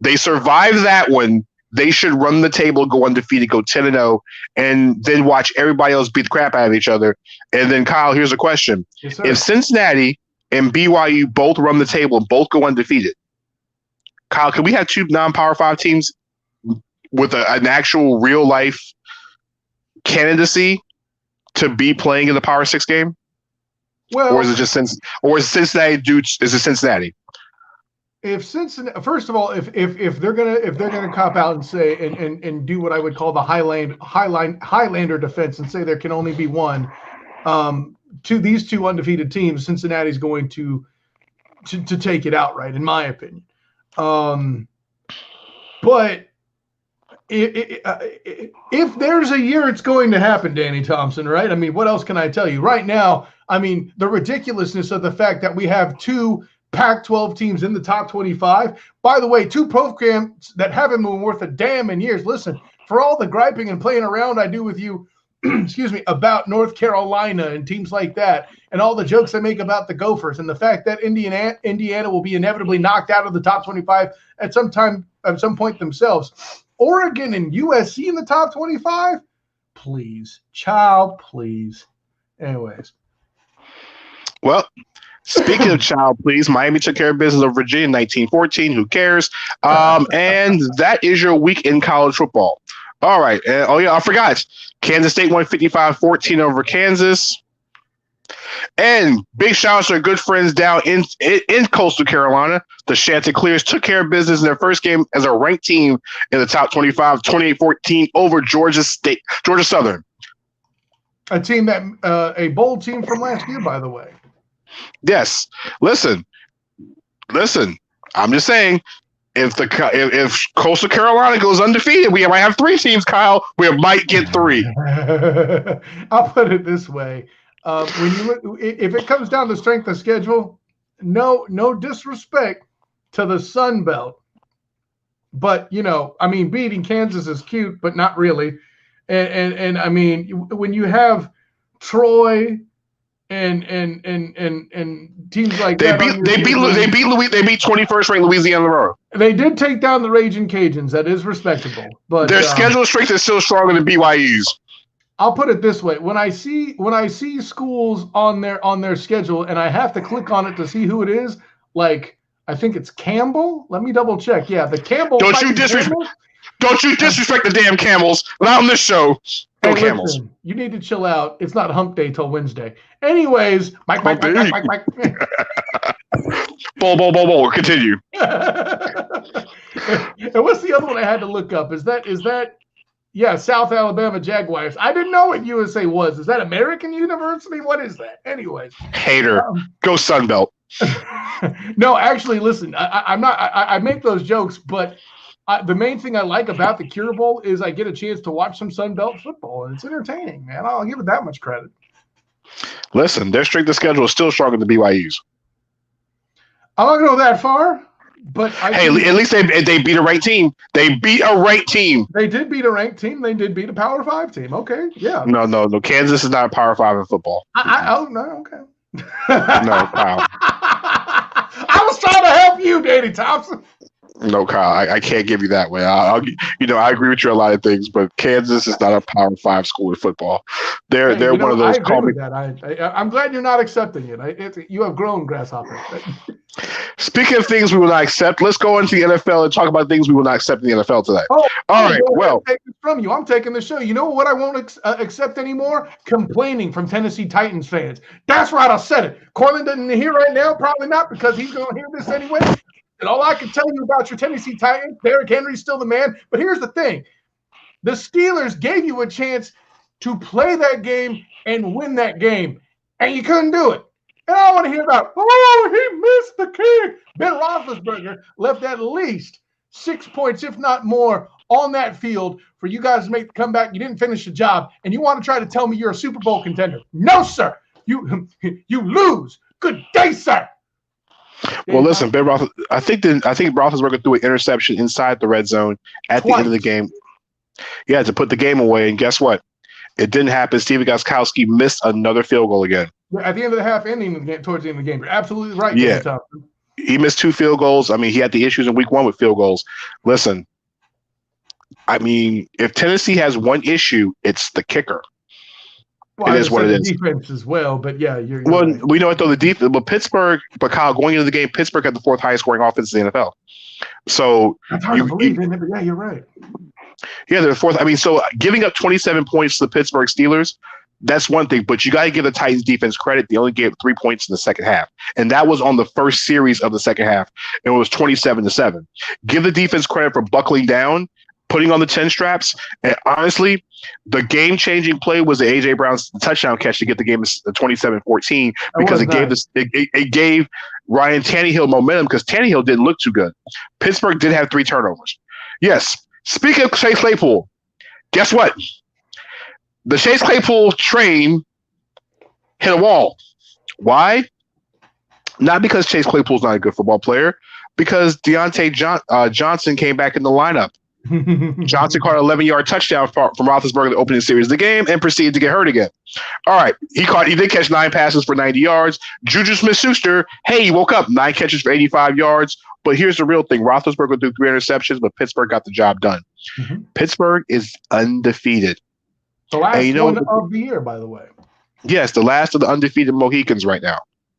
They survive that one. They should run the table, go undefeated, go 10-0, and then watch everybody else beat the crap out of each other. And then, Kyle, here's a question. Yes, if Cincinnati and BYU both run the table and both go undefeated, Kyle, can we have 2 non-Power 5 teams with an actual real-life candidacy to be playing in the Power 6 game? Well, or is it just Cincinnati? If Cincinnati, first of all, if they're gonna cop out and say and do what I would call the Highlander defense and say there can only be one, to these 2 undefeated teams, Cincinnati's going to take it outright, in my opinion. But if there's a year it's going to happen, Danny Thompson, right? I mean, what else can I tell you? Right now, I mean, the ridiculousness of the fact that we have 2 Pac-12 teams in the top 25. By the way, 2 programs that haven't been worth a damn in years. Listen, for all the griping and playing around I do with you, excuse me, about North Carolina and teams like that, and all the jokes I make about the Gophers, and the fact that Indiana will be inevitably knocked out of the top 25 at some point themselves. Oregon and USC in the top 25? Please, child, please. Anyways. Well, speaking of child, please, Miami took care of business of Virginia in 1914. Who cares? And that is your week in college football. All right. Oh, yeah, I forgot. Kansas State won 55-14 over Kansas. And big shout out to our good friends down in Coastal Carolina. The Chanticleers took care of business in their first game as a ranked team in the top 25, 28-14 over Georgia Southern. A team that a bowl team from last year, by the way. Yes. Listen. I'm just saying, if Coastal Carolina goes undefeated, we might have 3 teams, Kyle. We might get 3. I'll put it this way. When you look, if it comes down to strength of schedule, no disrespect to the Sun Belt, but beating Kansas is cute, but not really. And I mean, when you have Troy and teams like that, they beat 21st ranked Louisiana Monroe. They did take down the Raging Cajuns. That is respectable, but their schedule strength is still stronger than BYU's. I'll put it this way: when I see schools on their schedule, and I have to click on it to see who it is, like I think it's Campbell. Let me double check. Yeah, the Campbell. Don't you disrespect the damn Camels? Not on this show. Go Camels. Listen, you need to chill out. It's not hump day till Wednesday. Anyways, Mike. Bull. Continue. And what's the other one I had to look up? Is that yeah, South Alabama Jaguars. I didn't know what USA was. Is that American University? What is that? Anyways. Hater. Go Sunbelt. No, actually, listen, I'm not. I make those jokes, but the main thing I like about the Cure Bowl is I get a chance to watch some Sun Belt football, and it's entertaining, man. I'll give it that much credit. Listen, their strength of schedule is still stronger than BYU's. I'm not going to go that far, but at least they beat a ranked team. They beat a ranked team. They did beat a ranked team. They did beat a Power 5 team. Okay, yeah. No. Kansas is not a Power 5 in football. Oh, no, okay. No, Kyle. I was trying to help you, Danny Thompson. No, Kyle, I can't give you that way. I agree with you on a lot of things, but Kansas is not a Power 5 school in football. They're one of those. I agree with that. I'm glad you're not accepting it. You have grown, Grasshopper. Speaking of things we will not accept, let's go into the NFL and talk about things we will not accept in the NFL today. All right. Well, from you, I'm taking the show. You know what I won't accept anymore? Complaining from Tennessee Titans fans. That's right. I said it. Cortland didn't hear right now. Probably not, because he's going to hear this anyway. And all I can tell you about your Tennessee Titans, Derrick Henry's still the man. But here's the thing. The Steelers gave you a chance to play that game and win that game, and you couldn't do it. And I want to hear about, he missed the kick. Ben Roethlisberger left at least 6 points, if not more, on that field for you guys to make the comeback. You didn't finish the job, and you want to try to tell me you're a Super Bowl contender. No, sir. You lose. Good day, sir. Well, listen, I think Roethlisberger threw an interception inside the red zone at the end of the game. Yeah, to put the game away, and guess what? It didn't happen. Steven Gostkowski missed another field goal again. At the end of the half, ending the game, towards the end of the game. You're absolutely right. Yeah, he missed 2 field goals. I mean, he had the issues in week 1 with field goals. Listen, I mean, if Tennessee has one issue, it's the kicker. Well, it is what it is. Defense as well, but yeah, you're well, right. We know it though. The defense, but Kyle, going into the game, Pittsburgh had the 4th highest scoring offense in the NFL. So that's hard to believe, isn't it? But yeah, you're right. Yeah, they're 4th. I mean, so giving up 27 points to the Pittsburgh Steelers, that's one thing. But you got to give the Titans defense credit. They only gave 3 points in the second half, and that was on the first series of the second half. It was 27-7. Give the defense credit for buckling down, putting on the 10 straps. And honestly, the game-changing play was the A.J. Brown's touchdown catch to get the game to 27-14 because it gave Ryan Tannehill momentum because Tannehill didn't look too good. Pittsburgh did have 3 turnovers. Yes. Speaking of Chase Claypool, guess what? The Chase Claypool train hit a wall. Why? Not because Chase Claypool's not a good football player, because Deontay Johnson came back in the lineup. Johnson caught an 11-yard touchdown from Roethlisberger in the opening series of the game and proceeded to get hurt again. All right, he did catch 9 passes for 90 yards. Juju Smith-Schuster, hey, he woke up 9 catches for 85 yards. But here's the real thing: Roethlisberger threw 3 interceptions, but Pittsburgh got the job done. Mm-hmm. Pittsburgh is undefeated. The last one of the year, by the way. Yes, the last of the undefeated Mohicans right now.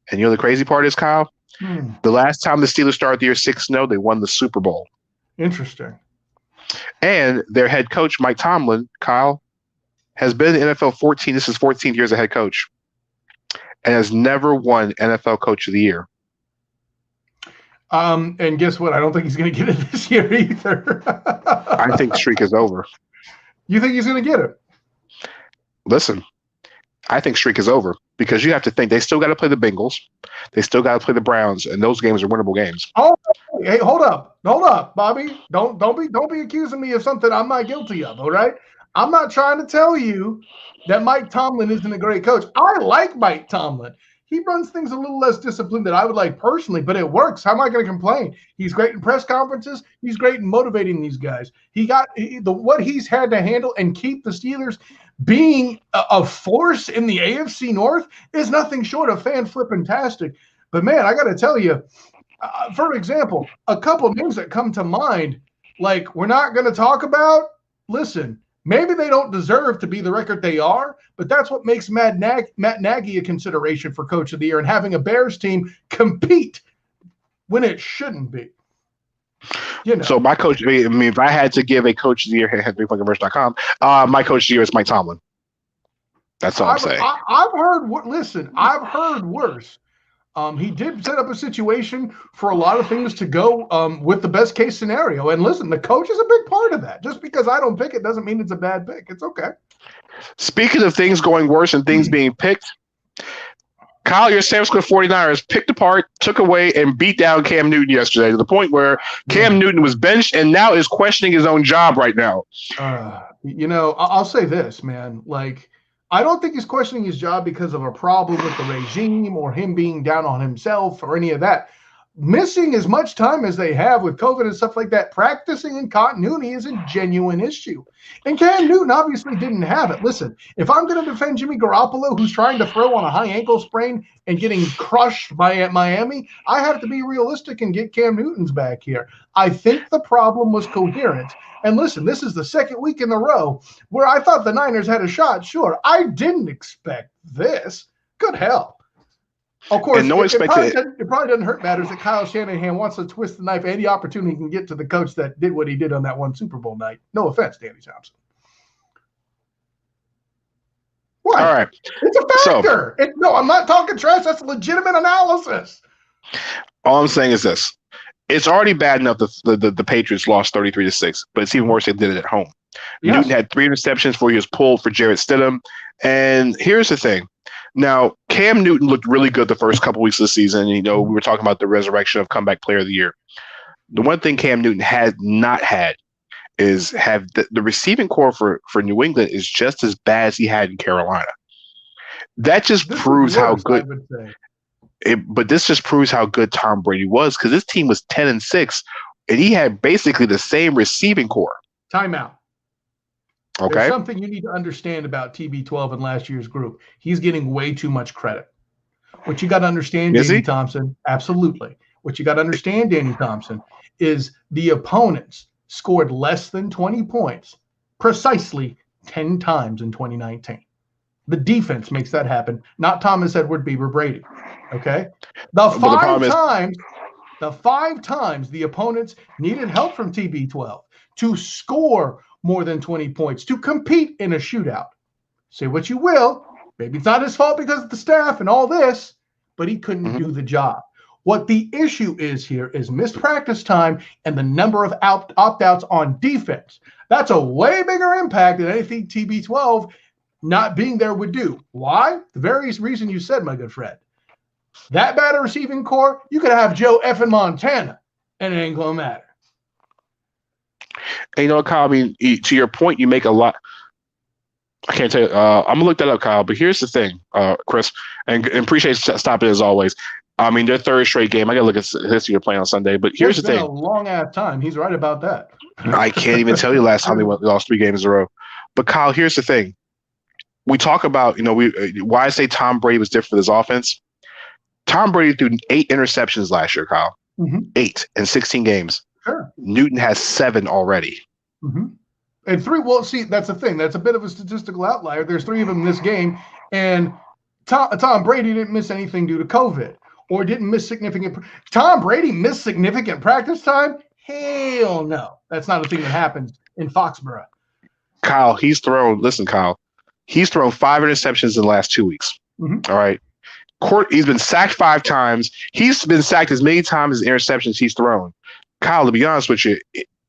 And you know the crazy part is, Kyle? The last time the Steelers started the year 6-0, they won the Super Bowl. Interesting. And their head coach, Mike Tomlin, Kyle, has been in the NFL 14. This is 14 years as head coach, and has never won NFL Coach of the Year. And guess what? I don't think he's going to get it this year either. I think the streak is over. You think he's going to get it? Listen, I think streak is over because you have to think they still got to play the Bengals, they still got to play the Browns, and those games are winnable games. Oh, hey, hold up, Bobby. Don't be accusing me of something I'm not guilty of. All right, I'm not trying to tell you that Mike Tomlin isn't a great coach. I like Mike Tomlin. He runs things a little less disciplined than I would like personally, but it works. How am I going to complain? He's great in press conferences. He's great in motivating these guys. What he's had to handle and keep the Steelers being a force in the AFC North is nothing short of fan-flippin-tastic. But, man, I got to tell you, for example, a couple of names that come to mind, like we're not going to talk about, listen, maybe they don't deserve to be the record they are, but that's what makes Matt Nagy a consideration for Coach of the Year and having a Bears team compete when it shouldn't be. You know. So my coach, I mean, if I had to give a Coach of the Year, HenryFuckingVerse.com, my Coach of the Year is Mike Tomlin. That's all I'm saying. I've heard worse. He did set up a situation for a lot of things to go with the best case scenario. And listen, the coach is a big part of that. Just because I don't pick it doesn't mean it's a bad pick. It's okay. Speaking of things going worse and things being picked, Kyle, your San Francisco 49ers picked apart, took away, and beat down Cam Newton yesterday to the point where Cam Newton was benched and now is questioning his own job right now. I'll say this, man. Like, I don't think he's questioning his job because of a problem with the regime or him being down on himself or any of that. Missing as much time as they have with COVID and stuff like that, practicing in continuity is a genuine issue. And Cam Newton obviously didn't have it. Listen, if I'm going to defend Jimmy Garoppolo, who's trying to throw on a high ankle sprain and getting crushed by Miami, I have to be realistic and get Cam Newton's back here. I think the problem was coherence. And listen, this is the second week in a row where I thought the Niners had a shot. Sure, I didn't expect this. Good hell. Of course, it probably doesn't hurt matters that Kyle Shanahan wants to twist the knife any opportunity he can get to the coach that did what he did on that one Super Bowl night. No offense, Danny Thompson. What? All right. It's a factor. No, I'm not talking trash. That's legitimate analysis. All I'm saying is this. It's already bad enough the Patriots lost 33-6, but it's even worse they did it at home. Yes. Newton had 3 interceptions before he was pulled for Jarrett Stidham. And here's the thing. Now, Cam Newton looked really good the first couple weeks of the season. You know, we were talking about the resurrection of comeback player of the year. The one thing Cam Newton has not had is have the receiving core for New England is just as bad as he had in Carolina. That just proves how good. But this just proves how good Tom Brady was because this team was 10-6, and he had basically the same receiving core. Timeout. Okay. There's something you need to understand about TB12 and last year's group. He's getting way too much credit. What you got to understand, Danny Thompson, absolutely. What you got to understand, Danny Thompson, is the opponents scored less than 20 points precisely 10 times in 2019. The defense makes that happen, not Thomas Edward Bieber Brady. Okay? The five times the opponents needed help from TB12 to score more than 20 points, to compete in a shootout. Say what you will. Maybe it's not his fault because of the staff and all this, but he couldn't do the job. What the issue is here is missed practice time and the number of opt-outs on defense. That's a way bigger impact than anything TB12 not being there would do. Why? The very reason you said, my good friend. That bad a receiving core, you could have Joe effing Montana, and it ain't going to matter. And, you know, Kyle, I mean, to your point, you make a lot. I can't tell you. I'm going to look that up, Kyle. But here's the thing, Chris, and appreciate stopping as always. I mean, their third straight game. I got to look at the history of playing on Sunday. But here's the thing. It's been a long-ass time. He's right about that. I can't even tell you last time they lost 3 games in a row. But, Kyle, here's the thing. We talk about, why I say Tom Brady was different for this offense. Tom Brady threw 8 interceptions last year, Kyle. 8 in 16 games. Sure. Newton has 7 already. And 3, well, see, that's the thing. That's a bit of a statistical outlier. There's 3 of them in this game. And Tom Brady didn't miss anything due to COVID or didn't miss significant. Tom Brady missed significant practice time? Hell no. That's not a thing that happens in Foxborough. Kyle, he's thrown 5 interceptions in the last 2 weeks. All right. He's been sacked 5 times. He's been sacked as many times as interceptions he's thrown. Kyle, to be honest with you,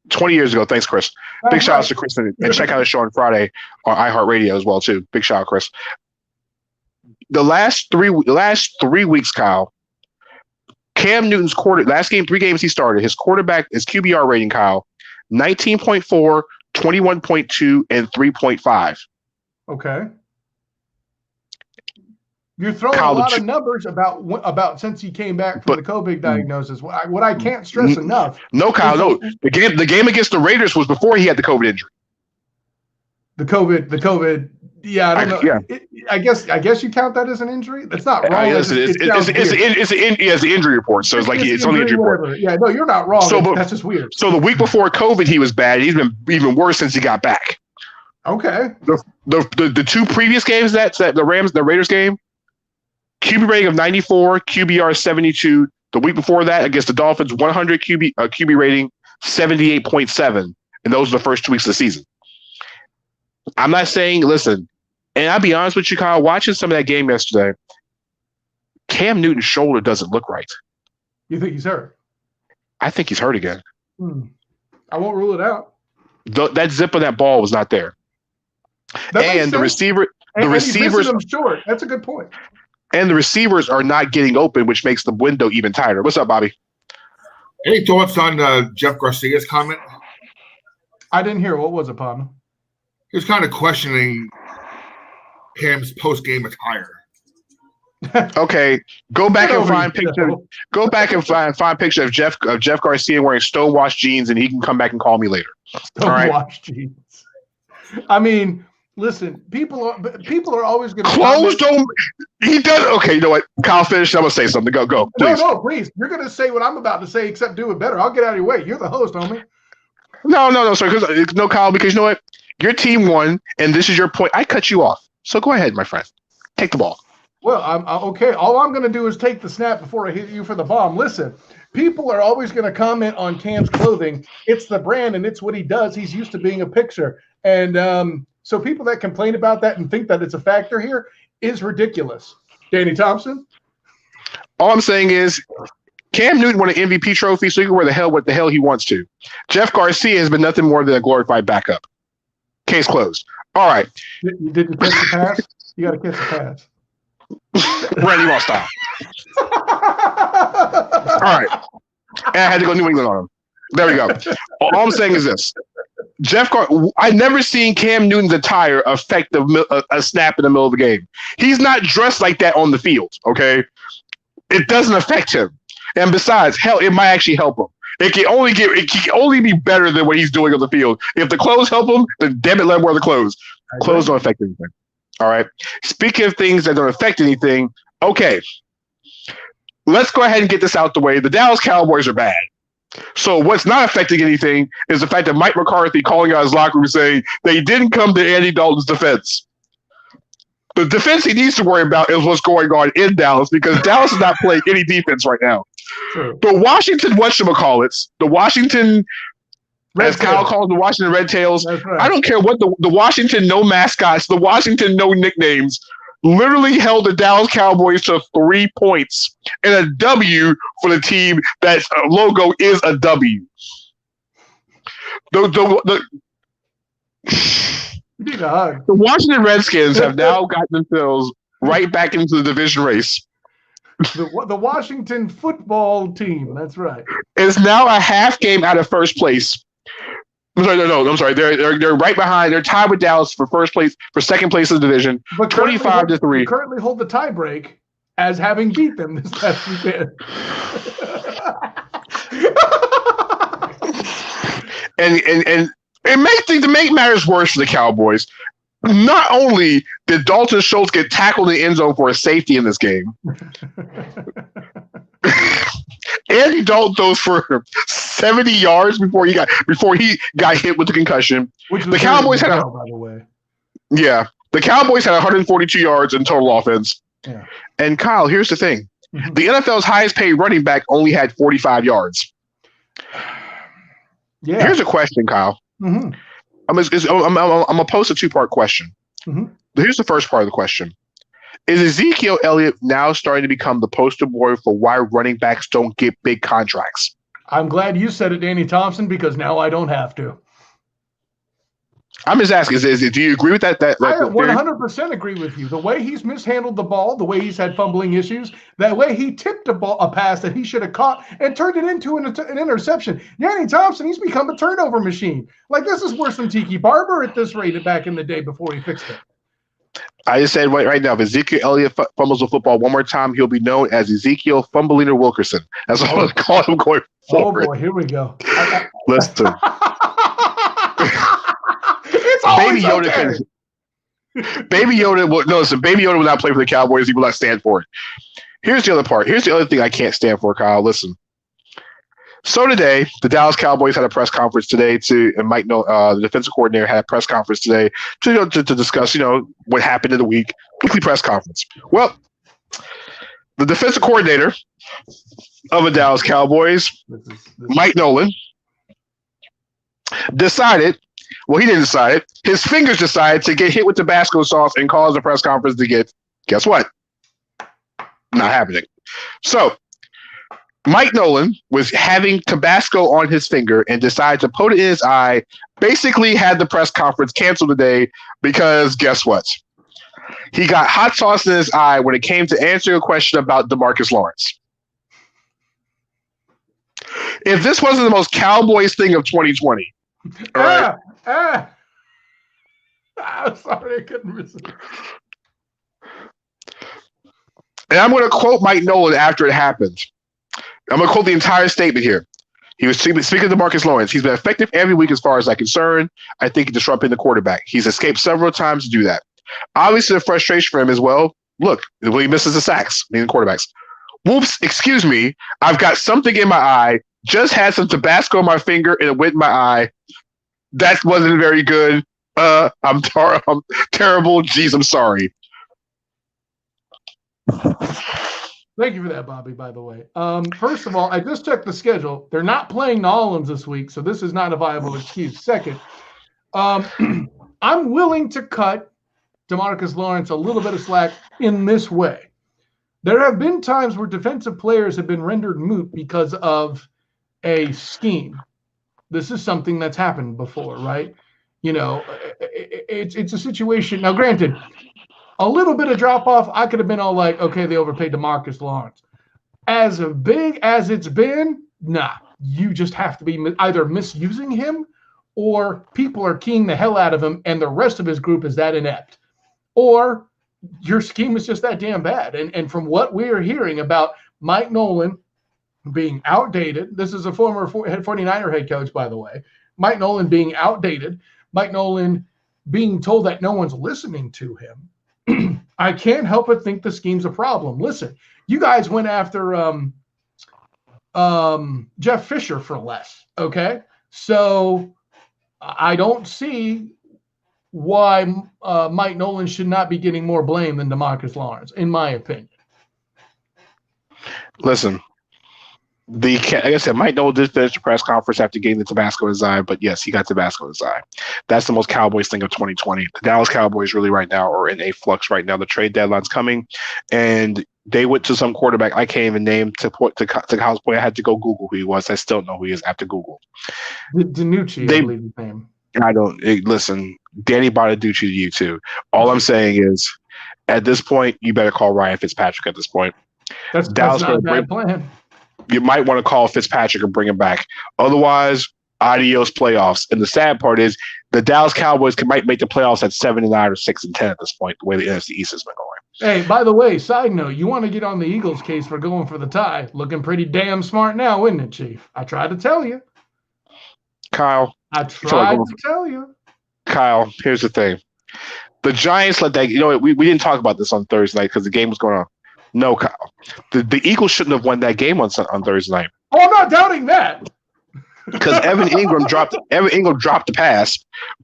20 years ago, thanks, Chris. Big shout out to Chris and check out his show on Friday on iHeartRadio as well, too. Big shout out, Chris. The last 3 weeks, Kyle, Cam Newton's 3 games he started, his QBR rating, Kyle, 19.4, 21.2, and 3.5. Okay. You're throwing Kyle, a lot of numbers about since he came back from the COVID diagnosis. What I can't stress enough. No, Kyle, no. The game against the Raiders was before he had the COVID injury. The COVID. Yeah, I don't know. Yeah. I guess you count that as an injury. That's not wrong. It's the injury report, so it's on the injury report. Yeah, no, you're not wrong. That's just weird. So the week before COVID, he was bad. He's been even worse since he got back. Okay. The 2 previous games, the Raiders game, QB rating of 94, QBR 72. The week before that, against the Dolphins, 100 QB rating, 78.7. And those are the first 2 weeks of the season. I'm not saying, listen, and I'll be honest with you, Kyle, watching some of that game yesterday, Cam Newton's shoulder doesn't look right. You think he's hurt? I think he's hurt again. I won't rule it out. That zip on that ball was not there. And the receivers him short. That's a good point. And the receivers are not getting open, which makes the window even tighter. What's up, Bobby? Any thoughts on Jeff Garcia's comment? I didn't hear. What was it, Pablo? He was kind of questioning Cam's post-game attire. Okay, go back and find picture. Go back and find picture of Jeff Garcia wearing stonewashed jeans, and he can come back and call me later. Stonewashed jeans. I mean, listen, people are always going to clothes don't. He does. Okay, you know what? Kyle, finish. I'm gonna say something. Go. Please. No, please. You're going to say what I'm about to say, except do it better. I'll get out of your way. You're the host, homie. No, sorry. No, Kyle, because you know what? Your team won, and this is your point. I cut you off. So go ahead, my friend. Take the ball. Well, I'm okay. All I'm going to do is take the snap before I hit you for the bomb. Listen, people are always going to comment on Cam's clothing. It's the brand, and it's what he does. He's used to being a picture. And so people that complain about that and think that it's a factor here is ridiculous. Danny Thompson? All I'm saying is Cam Newton won an MVP trophy, so he can wear what the hell he wants to. Jeff Garcia has been nothing more than a glorified backup. Case closed. All right. Did you catch the pass? You got to catch the pass. Randy Moss style. All right. And I had to go New England on him. There we go. All I'm saying is this. I've never seen Cam Newton's attire affect a snap in the middle of the game. He's not dressed like that on the field, okay? It doesn't affect him. And besides, hell, it might actually help him. It can only be better than what he's doing on the field. If the clothes help him, then damn it, let him wear the clothes. Clothes don't affect anything. All right. Speaking of things that don't affect anything, okay. Let's go ahead and get this out the way. The Dallas Cowboys are bad. So what's not affecting anything is the fact that Mike McCarthy calling out his locker room saying they didn't come to Andy Dalton's defense. The defense he needs to worry about is what's going on in Dallas because Dallas is not playing any defense right now. True. The Washington as Kyle calls the Washington Red Tails. Right. I don't care what the Washington no mascots, the Washington no nicknames, literally held the Dallas Cowboys to 3 points and a W for the team that logo is a W. The Washington Redskins have now gotten themselves right back into the division race. The Washington football team, that's right, is now a half game out of first place. I'm sorry. They're right behind. They're tied with Dallas for second place in the division. 25-3. Currently hold the tie break as having beat them this past weekend. and to make matters worse for the Cowboys, not only did Dalton Schultz get tackled in the end zone for a safety in this game, Andy Dalton throws for 70 yards before he got hit with the concussion. Which was the Cowboys had by the way. Yeah. The Cowboys had 142 yards in total offense. Yeah. And Kyle, here's the thing. Mm-hmm. The NFL's highest paid running back only had 45 yards. Yeah. Here's a question, Kyle. Mm-hmm. I'm going to post a two-part question. Mm-hmm. Here's the first part of the question. Is Ezekiel Elliott now starting to become the poster boy for why running backs don't get big contracts? I'm glad you said it, Danny Thompson, because now I don't have to. I'm just asking, do you agree with that? I 100% agree with you. The way he's mishandled the ball, the way he's had fumbling issues, that way he tipped a pass that he should have caught and turned it into an interception. Danny Thompson, he's become a turnover machine. Like, this is worse than Tiki Barber at this rate back in the day before he fixed it. I just said right now, if Ezekiel Elliott fumbles the football one more time, he'll be known as Ezekiel Fumbleiner Wilkerson. That's what I'm going to call him going forward. Oh, boy, here we go. Listen. Baby Yoda Baby Yoda will not play for the Cowboys. He will not stand for it. Here's the other part. Here's the other thing I can't stand for, Kyle. Listen. So today, the Dallas Cowboys had a press conference today and Mike, the defensive coordinator, had a press conference today to discuss, what happened in the week. Weekly press conference. Well, the defensive coordinator of the Dallas Cowboys, Mike Nolan, decided. Well, he didn't decide it. His fingers decided to get hit with Tabasco sauce and cause the press conference to get, guess what? Not happening. So, Mike Nolan was having Tabasco on his finger and decided to put it in his eye, basically had the press conference canceled today because guess what? He got hot sauce in his eye when it came to answering a question about DeMarcus Lawrence. If this wasn't the most Cowboys thing of 2020, all right. I'm sorry, I couldn't resist. And I'm going to quote Mike Nolan after it happened. I'm going to quote the entire statement here. He was speaking to Marcus Lawrence. He's been effective every week as far as I'm concerned. I think he's disrupting the quarterback. He's escaped several times to do that. Obviously, the frustration for him as well. Look, when he misses the sacks, meaning quarterbacks. Whoops, excuse me. I've got something in my eye. Just had some Tabasco on my finger and it went in my eye. That wasn't very good. I'm terrible. Jeez, I'm sorry. Thank you for that, Bobby, by the way. First of all, I just checked the schedule. They're not playing New Orleans this week, so this is not a viable excuse. Second, I'm willing to cut DeMarcus Lawrence a little bit of slack in this way. There have been times where defensive players have been rendered moot because of a scheme. This is something that's happened before, right? It's a situation. Now, granted, a little bit of drop-off, I could have been all like, okay, they overpaid DeMarcus Lawrence. As big as it's been, nah. You just have to be either misusing him or people are keying the hell out of him and the rest of his group is that inept. Or your scheme is just that damn bad. And from what we are hearing about Mike Nolan being outdated, this is a former 49er head coach, by the way, Mike Nolan being outdated, Mike Nolan being told that no one's listening to him, I can't help but think the scheme's a problem. Listen, you guys went after Jeff Fisher for less, okay? So I don't see why Mike Nolan should not be getting more blame than DeMarcus Lawrence, in my opinion. Listen, like I said, Mike Nolan did finish the press conference after getting the Tabasco in his eye, but yes, he got Tabasco in his eye. That's the most Cowboys thing of 2020. The Dallas Cowboys really right now are in a flux right now. The trade deadline's coming, and they went to some quarterback I can't even name to Kyle's point. I had to go Google who he was. I still don't know who he is after Google. DiNucci, I believe his name. I don't listen. Danny Bonaducci to you too. All I'm saying is, at this point, you better call Ryan Fitzpatrick. At this point, that's not a bad plan. You might want to call Fitzpatrick and bring him back. Otherwise, adios playoffs. And the sad part is the Dallas Cowboys might make the playoffs at 7-9 or 6-10 at this point, the way the NFC East has been going. Hey, by the way, side note, you want to get on the Eagles case for going for the tie. Looking pretty damn smart now, isn't it, Chief? I tried to tell you. Kyle, I tried to tell you. Kyle, here's the thing. The Giants let that, we didn't talk about this on Thursday night because the game was going on. No, Kyle. The Eagles shouldn't have won that game on Thursday night. Oh, I'm not doubting that. Because Evan Ingram dropped the pass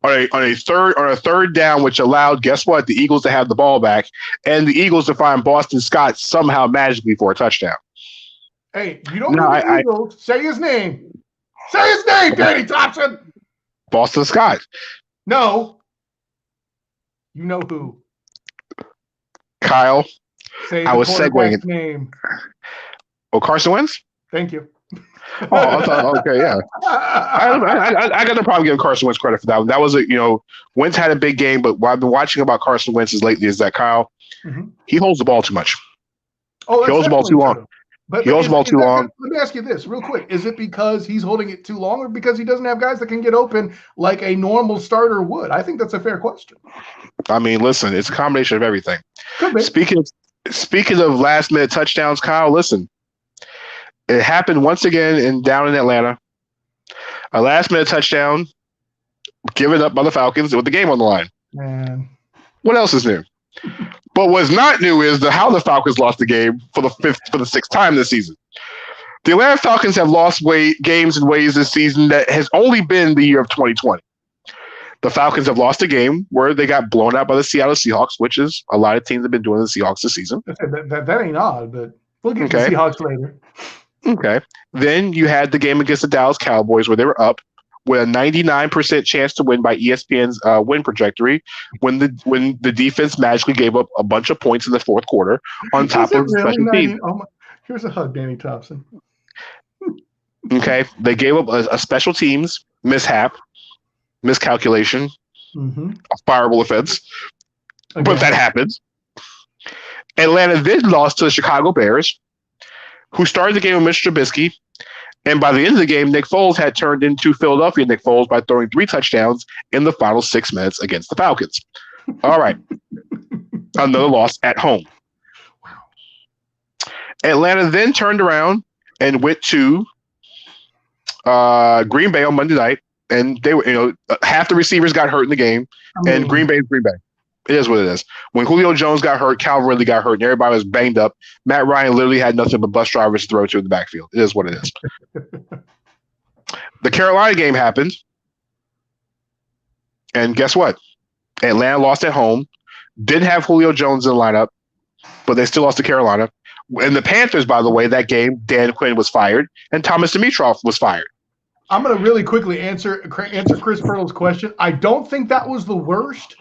on a third down, which allowed, guess what, the Eagles to have the ball back, and the Eagles to find Boston Scott somehow magically for a touchdown. Hey, you don't know the Eagles. Say his name. Say his name, Danny Thompson. Boston Scott. No. You know who. Kyle. Say I was segueing. Name. Oh, Carson Wentz? Thank you. Oh, I thought, okay, yeah. I got no problem giving Carson Wentz credit for that one. That was Wentz had a big game, but what I've been watching about Carson Wentz lately is that Kyle, he holds the ball too much. Oh, he holds the ball too long. But he holds the ball too long. Let me ask you this real quick. Is it because he's holding it too long or because he doesn't have guys that can get open like a normal starter would? I think that's a fair question. I mean, listen, it's a combination of everything. Could be. Speaking of last-minute touchdowns, Kyle, listen. It happened once again down in Atlanta. A last-minute touchdown given up by the Falcons with the game on the line. Man. What else is new? But what's not new is how the Falcons lost the game for the sixth time this season. The Atlanta Falcons have lost games in ways this season that has only been the year of 2020. The Falcons have lost a game where they got blown out by the Seattle Seahawks, which is a lot of teams have been doing the Seahawks this season. That ain't odd, but we'll get to the Seahawks later. Okay. Then you had the game against the Dallas Cowboys where they were up with a 99% chance to win by ESPN's win trajectory when the defense magically gave up a bunch of points in the fourth quarter on top of the special teams. Here's a hug, Danny Thompson. Okay. They gave up a special teams miscalculation, a fireable offense. Okay. But that happens. Atlanta then lost to the Chicago Bears, who started the game with Mr. Trubisky. And by the end of the game, Nick Foles had turned into Philadelphia Nick Foles by throwing 3 touchdowns in the final 6 minutes against the Falcons. All right. Another loss at home. Atlanta then turned around and went to Green Bay on Monday night. And they were, half the receivers got hurt in the game. And Green Bay is Green Bay. It is what it is. When Julio Jones got hurt, Calvin Ridley got hurt, and everybody was banged up. Matt Ryan literally had nothing but bus drivers to throw to in the backfield. It is what it is. The Carolina game happened. And guess what? Atlanta lost at home. Didn't have Julio Jones in the lineup, but they still lost to Carolina. And the Panthers, by the way, that game, Dan Quinn was fired, and Thomas Dimitroff was fired. I'm going to really quickly answer Chris Purtle's question. I don't think that was the worst.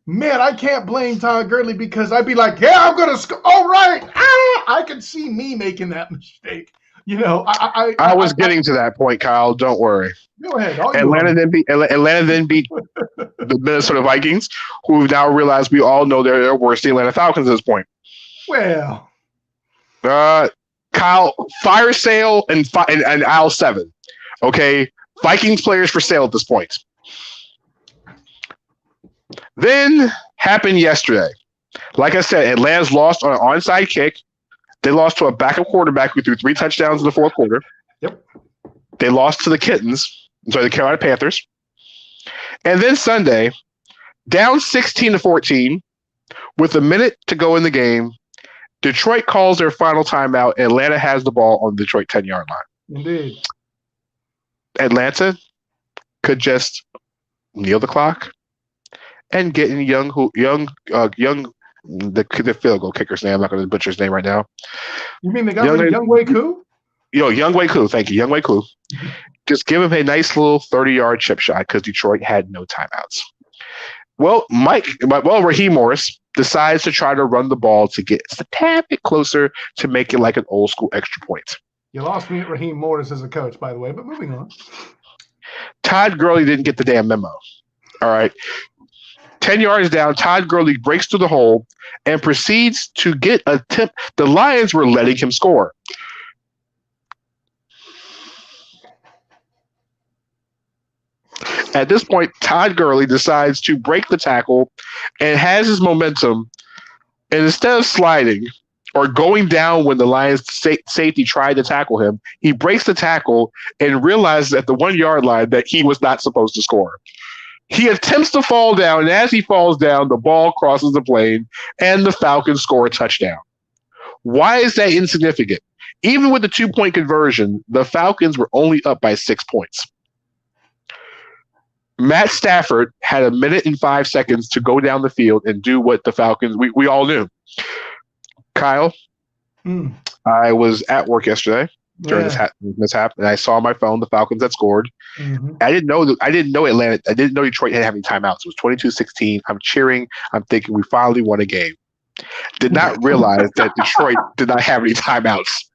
Man, I can't blame Todd Gurley because I'd be like, yeah, I'm going to score. All right. I could see me making that mistake. I was getting to that point, Kyle. Don't worry. Go ahead. Atlanta then beat the Minnesota Vikings, who now realize we all know they're worse than the Atlanta Falcons at this point. Well. Kyle, fire sale and aisle 7. Okay. Vikings players for sale at this point. Then happened yesterday. Like I said, Atlanta's lost on an onside kick. They lost to a backup quarterback who threw 3 touchdowns in the fourth quarter. Yep. They lost to the the Carolina Panthers. And then Sunday, down 16-14, with a minute to go in the game, Detroit calls their final timeout. Atlanta has the ball on the Detroit 10-yard line. Indeed. Atlanta could just kneel the clock and get in the field goal kicker's name. I'm not going to butcher his name right now. You mean the guy with Younghoe Koo? Younghoe Koo. Thank you, Younghoe Koo. Just give him a nice little 30-yard chip shot because Detroit had no timeouts. Well, Raheem Morris decides to try to run the ball to get a tad bit closer to make it like an old school extra point. You lost me at Raheem Morris as a coach, by the way, but moving on. Todd Gurley didn't get the damn memo. All right. 10 yards down, Todd Gurley breaks through the hole and proceeds to get a tip. The Lions were letting him score. At this point, Todd Gurley decides to break the tackle and has his momentum And instead of sliding or going down when the Lions safety tried to tackle him, he breaks the tackle and realizes at the 1 yard line that he was not supposed to score. He attempts to fall down, and as he falls down, the ball crosses the plane, and the Falcons score a touchdown. Why is that insignificant? Even with the 2-point conversion, the Falcons were only up by 6 points. Matt Stafford had 1 minute and 5 seconds to go down the field and do what the Falcons, we all knew. Kyle, I was at work yesterday during this mishap, and I saw on my phone the Falcons had scored. Mm-hmm. I didn't know Detroit had any timeouts. It was 22-16. I'm cheering. I'm thinking we finally won a game. Did not realize that Detroit did not have any timeouts.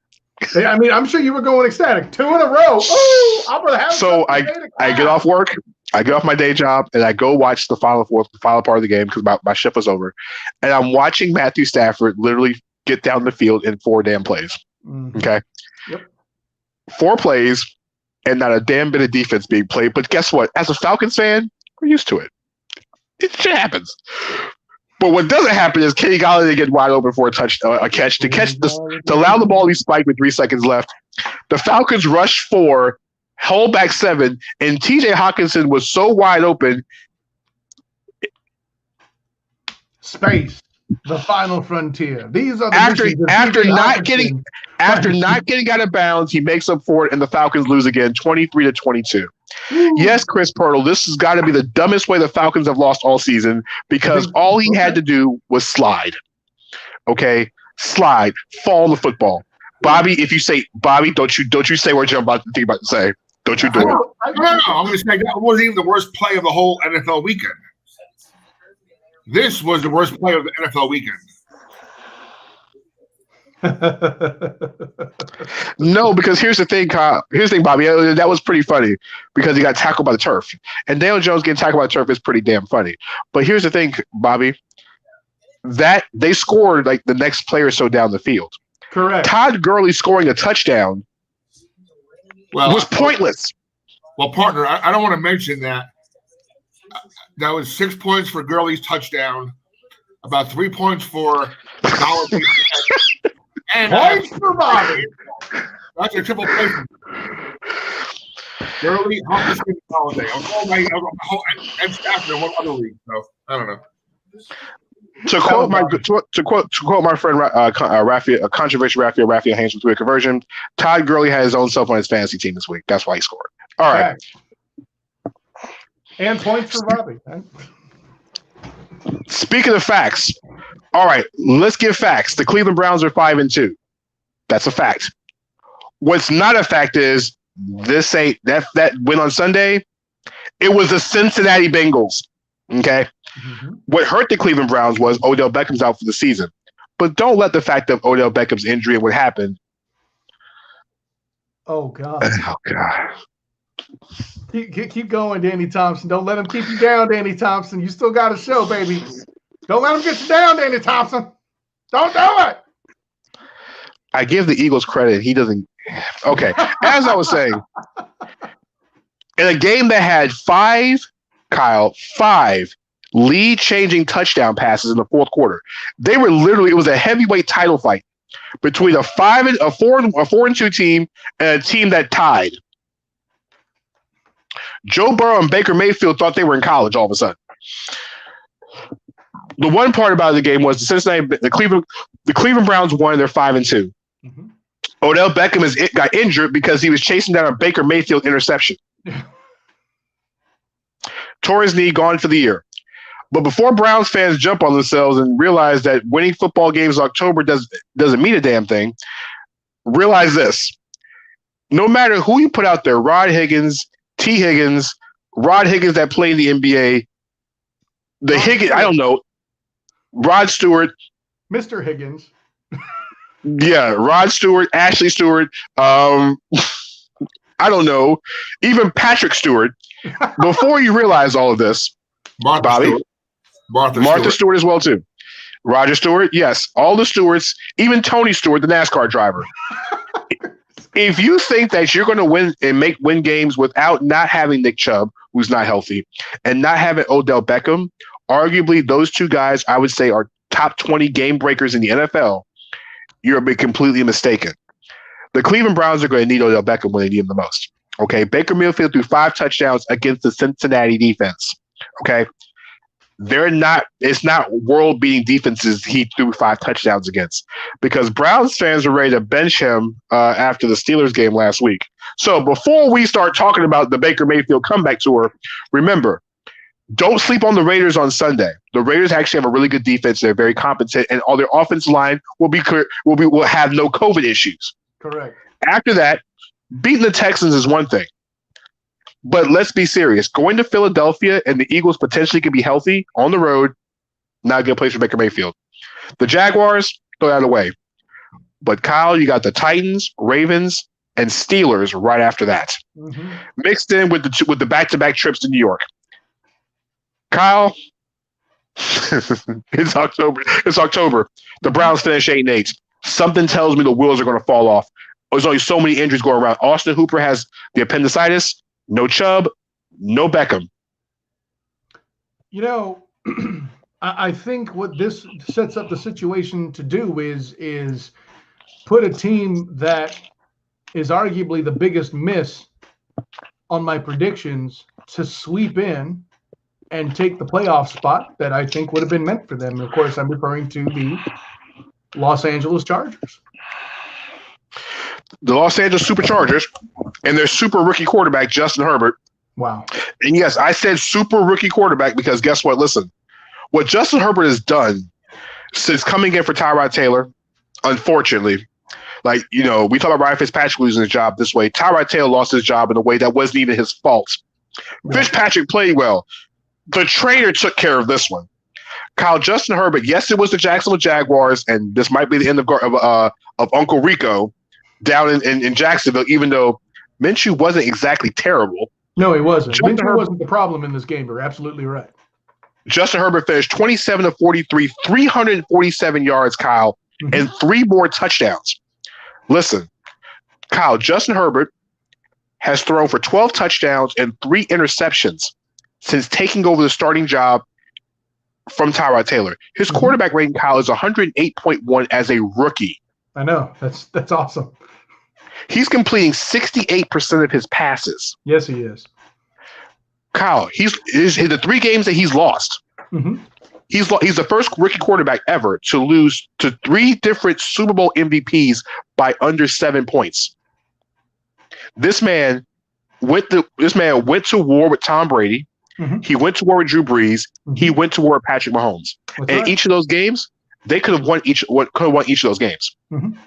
I mean, I'm sure you were going ecstatic. 2 in a row. Ooh, I'm gonna have. So I get off work. I get off my day job and I go watch the final part of the game because my shift was over, and I'm watching Matthew Stafford literally get down the field in 4 damn plays. Mm-hmm. Okay. Yep. 4 plays and not a damn bit of defense being played. But guess what? As a Falcons fan, we're used to it. It shit happens. But what doesn't happen is Kenny Golladay get wide open for a catch to allow the ball to be spiked with 3 seconds left. The Falcons rush 4, hold back 7, and TJ Hawkinson was so wide open. Space, the final frontier. These are the after not getting out of bounds, he makes up for it, and the Falcons lose again, 23-22. Yes, Chris Pirtle, this has got to be the dumbest way the Falcons have lost all season because all he had to do was slide. Okay, slide, fall on the football. Bobby, if you say Bobby, don't you say what you're about to say. Don't you do it? No, I'm going to say that wasn't even the worst play of the whole NFL weekend. This was the worst play of the NFL weekend. No, because here's the thing, Kyle. Here's the thing, Bobby. That was pretty funny because he got tackled by the turf. And Daniel Jones getting tackled by the turf is pretty damn funny. But here's the thing, Bobby. That they scored like the next player so down the field. Correct. Todd Gurley scoring a touchdown was pointless. Well, partner, I don't want to mention that. That was 6 points for Gurley's touchdown, about 3 points for Dollar. And points for Bobby. That's a triple play. Gurley, Hawkinson, Holiday. And Stafford in one other league. So I don't know. To quote my friend Raphael, controversial Raphael Haynes from 3 conversion, Todd Gurley had his own self on his fantasy team this week. That's why he scored. All right. And points for Bobby. Speaking of facts, all right, let's give facts. The Cleveland Browns are 5-2. That's a fact. What's not a fact is this ain't that win on Sunday. It was the Cincinnati Bengals. Okay. Mm-hmm. What hurt the Cleveland Browns was Odell Beckham's out for the season. But don't let the fact of Odell Beckham's injury and what happened. Oh God. Oh God. Keep going, Danny Thompson. Don't let him keep you down, Danny Thompson. You still got a show, baby. Don't let him get you down, Danny Thompson. Don't do it. I give the Eagles credit. He doesn't. Okay. As I was saying, in a game that had 5 lead-changing touchdown passes in the fourth quarter, they were literally, it was a heavyweight title fight between a 4-2 team and a team that tied. Joe Burrow and Baker Mayfield thought they were in college all of a sudden. The one part about the game was the Cleveland Browns won. They're 5-2. Mm-hmm. Odell Beckham got injured because he was chasing down a Baker Mayfield interception. Tore his knee, gone for the year. But before Browns fans jump on themselves and realize that winning football games in October doesn't mean a damn thing, realize this. No matter who you put out there, Rod Higgins, T. Higgins, Rod Higgins that played in the NBA, I don't know, Rod Stewart. Mr. Higgins. Yeah, Rod Stewart, Ashley Stewart, I don't know, even Patrick Stewart. Before you realize all of this, Martha Stewart as well too. Roger Stewart, yes, all the Stewarts, even Tony Stewart, the NASCAR driver. If you think that you're going to win and win games without not having Nick Chubb, who's not healthy, and not having Odell Beckham, arguably those two guys I would say are top 20 game breakers in the NFL, you're completely mistaken. The Cleveland Browns are going to need Odell Beckham when they need him the most. Okay, Baker Mayfield threw 5 touchdowns against the Cincinnati defense. Okay, it's not world-beating defenses he threw 5 touchdowns against, because Browns fans are ready to bench him after the Steelers game last week. So before we start talking about the Baker Mayfield comeback tour, remember, don't sleep on the Raiders on Sunday. The Raiders actually have a really good defense. They're very competent, and all their offensive line will have no COVID issues. Correct. After that, beating the Texans is one thing. But let's be serious. Going to Philadelphia and the Eagles potentially could be healthy on the road, not a good place for Baker Mayfield. The Jaguars, throw that away. But Kyle, you got the Titans, Ravens, and Steelers right after that. Mm-hmm. Mixed in with the back-to-back trips to New York. Kyle, it's October. The Browns finish 8-8. Something tells me the wheels are going to fall off. There's only so many injuries going around. Austin Hooper has the appendicitis. No Chubb, no Beckham. You know, I think what this sets up the situation to do is put a team that is arguably the biggest miss on my predictions to sweep in and take the playoff spot that I think would have been meant for them. Of course, I'm referring to the Los Angeles Chargers. The Los Angeles Superchargers and their super rookie quarterback, Justin Herbert. Wow. And yes, I said super rookie quarterback because guess what? Listen, what Justin Herbert has done since coming in for Tyrod Taylor, unfortunately, we talk about Ryan Fitzpatrick losing his job this way. Tyrod Taylor lost his job in a way that wasn't even his fault. Yeah. Fitzpatrick played well. The trainer took care of this one. Kyle, Justin Herbert, yes, it was the Jacksonville Jaguars, and this might be the end of Uncle Rico down in Jacksonville, even though Minshew wasn't exactly terrible. No, he wasn't. Minshew wasn't the problem in this game. You're absolutely right. Justin Herbert finished 27 of 43, 347 yards, Kyle, and 3 more touchdowns. Listen, Kyle, Justin Herbert has thrown for 12 touchdowns and 3 interceptions since taking over the starting job from Tyrod Taylor. His quarterback rating, Kyle, is 108.1 as a rookie. I know. That's awesome. He's completing 68% of his passes. Yes, he is. Kyle, he's the 3 games that he's lost. Mm-hmm. He's the first rookie quarterback ever to lose to 3 different Super Bowl MVPs by under 7 points. This man went to war with Tom Brady. Mm-hmm. He went to war with Drew Brees. Mm-hmm. He went to war with Patrick Mahomes. Each of those games, they could have won each of those games. Mm-hmm.